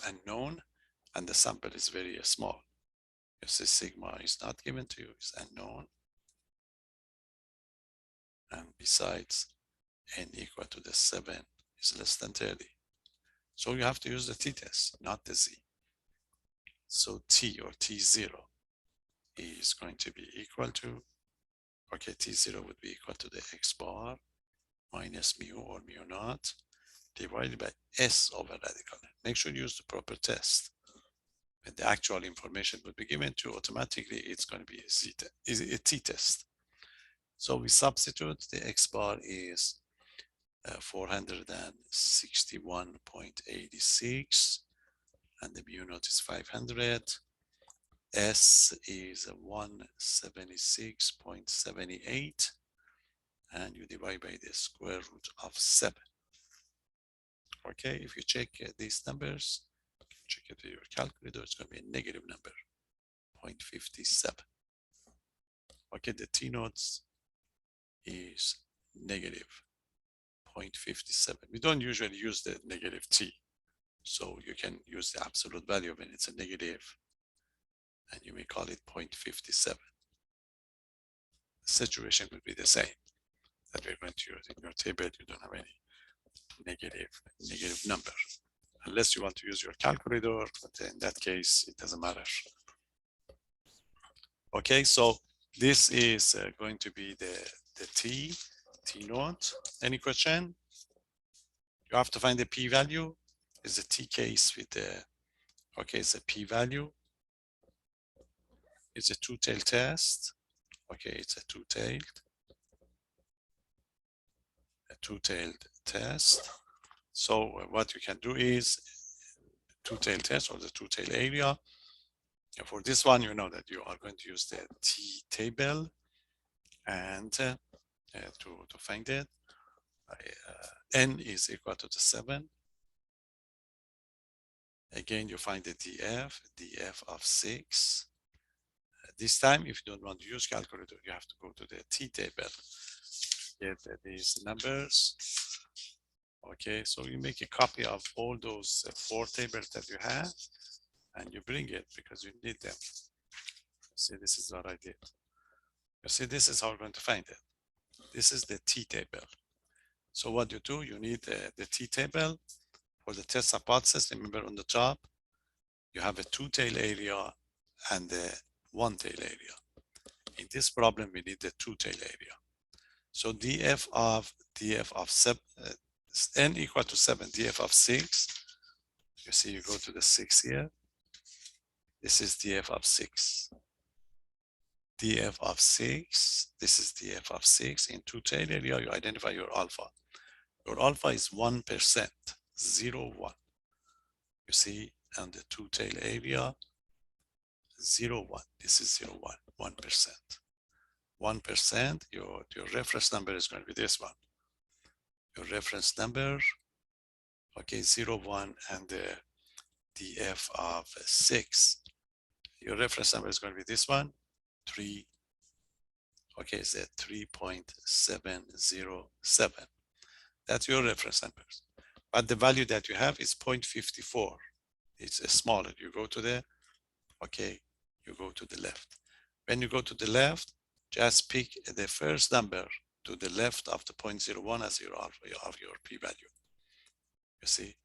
unknown, and the sample is very small. You see sigma is not given to you, is unknown. And besides, n equal to the 7 is less than 30. So you have to use the t-test, not the z. So t or t0 is going to be equal to, okay, t0 would be equal to the x bar minus mu or mu naught divided by s over radical. Make sure you use the proper test. When the actual information would be given to you, automatically it's going to be a t-test. So we substitute, the x bar is 461.86 and the mu naught is 500. S is 176.78 and you divide by the square root of 7. Okay, if you check these numbers, check it with your calculator, it's going to be a negative number, 0.57. Okay, the T notes is negative 0.57. We don't usually use the negative T. So you can use the absolute value when it's a negative and you may call it 0.57. The situation will be the same that we're going to use in your table. You don't have any negative number, unless you want to use your calculator, but in that case, it doesn't matter. Okay, so this is going to be the T naught. Any question? You have to find the p-value. Is the T case with the, okay, it's a p-value. It's a two-tailed test. Okay, it's a two-tailed test. So what you can do is two-tailed test or the two-tailed area. And for this one, you know that you are going to use the T table and to find it. N is equal to the 7. Again, you find the df of 6. This time, if you don't want to use calculator, you have to go to the T table to get these numbers. Okay, so you make a copy of all those 4 tables that you have, and you bring it because you need them. See, this is what I did. You see, this is how we're going to find it. This is the T table. So what you do, you need the T table for the test hypothesis. Remember on the top, you have a two-tail area and a one-tail area. In this problem, we need the two-tail area. So df of 7, n equal to 7, df of 6. You see, you go to the 6 here. This is df of 6. df of 6, this is df of 6. In two-tail area, you identify your alpha. Your alpha is 1%, 0, 1. You see, and the two-tail area, 0, 1. This is 0, 1, 1%. 1%, your reference number is going to be this one. Your reference number, okay, 0, 1, and the df of 6. Your reference number is going to be this one, 3. Okay, it's at 3.707. That's your reference numbers. But the value that you have is 0.54. It's smaller. You go to the, okay, you go to the left. When you go to the left, just pick the first number to the left of the 0.01 as your alpha of your p-value. You see,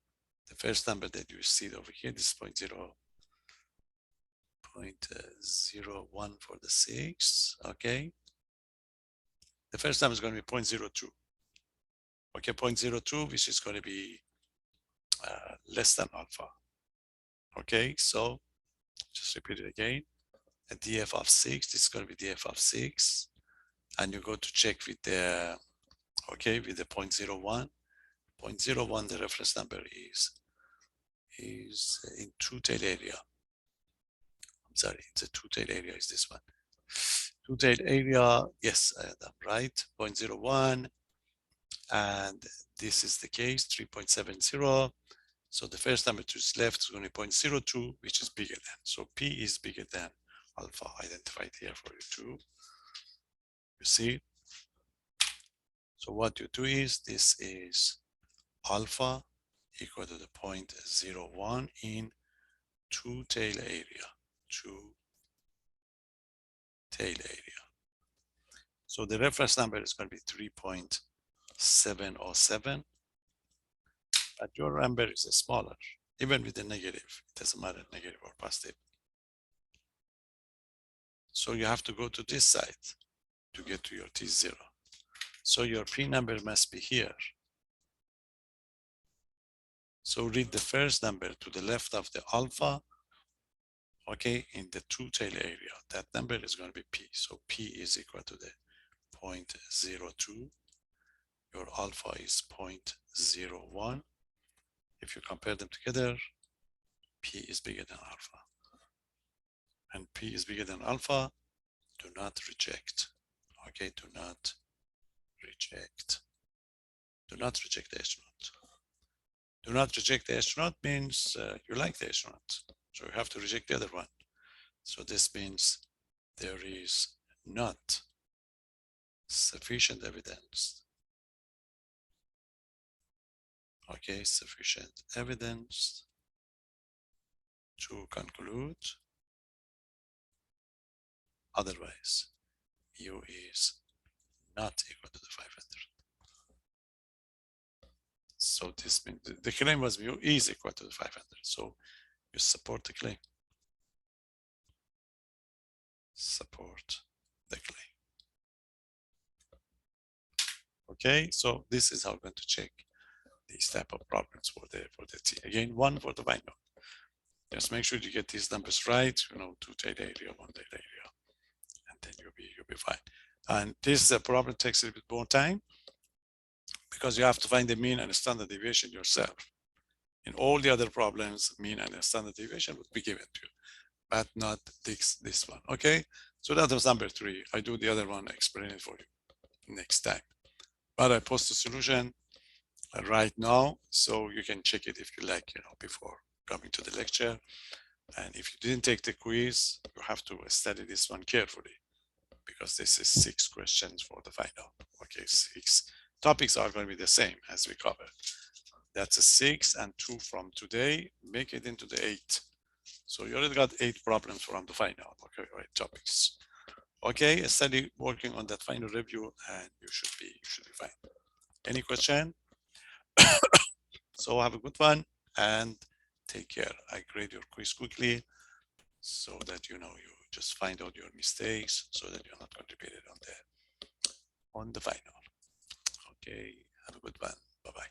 the first number that you see over here, this is 0.01 for the 6, okay? The first number is going to be 0.02. Okay, 0.02, which is going to be less than alpha. Okay, so just repeat it again. A df of 6, this is going to be df of 6. And you go to check with the, okay, with the 0.01. 0.01, the reference number is in two-tail area. I'm sorry, it's a two-tail area is this one. Two-tail area, yes, I'm right, 0.01. And this is the case, 3.70. So the first number to the left is going to be 0.02, which is bigger than. So P is bigger than alpha, identified here for you too. You see? So what you do is, this is alpha equal to the 0.01 in two-tail area, two-tail area. So the reference number is going to be 3.707. But your number is smaller, even with the negative. It doesn't matter, negative or positive. So you have to go to this side to get to your T0. So your P number must be here. So read the first number to the left of the alpha, okay, in the two-tail area. That number is going to be P. So P is equal to the 0.02. Your alpha is 0.01. If you compare them together, P is bigger than alpha. And P is bigger than alpha, do not reject. Okay, do not reject. Do not reject the H0. Do not reject the H0 means you like the H0. So you have to reject the other one. So this means there is not sufficient evidence. Okay, sufficient evidence to conclude Otherwise, mu is not equal to the 500. So this means the claim was mu is equal to the 500. So you support the claim. Support the claim. Okay, so this is how we're going to check these type of problems for the T. Again, one for the binomial. Just make sure you get these numbers right. 2 data area, 1 data area, and then you'll be fine. And this problem takes a little bit more time because you have to find the mean and standard deviation yourself. In all the other problems, mean and standard deviation would be given to you, but not this one. Okay, so that was number 3. I do the other one, explain it for you next time. But I post the solution right now, so you can check it if you like, before coming to the lecture. And if you didn't take the quiz, you have to study this one carefully because this is 6 questions for the final. Okay, 6 topics are going to be the same as we covered. That's a 6 and 2 from today, make it into the 8. So you already got 8 problems from the final, okay, 8 topics. Okay, study working on that final review and you should be fine. Any question? So have a good one and take care. I grade your quiz quickly so that you just find out your mistakes so that you're not going to repeat it on the final. Okay, have a good one. Bye-bye.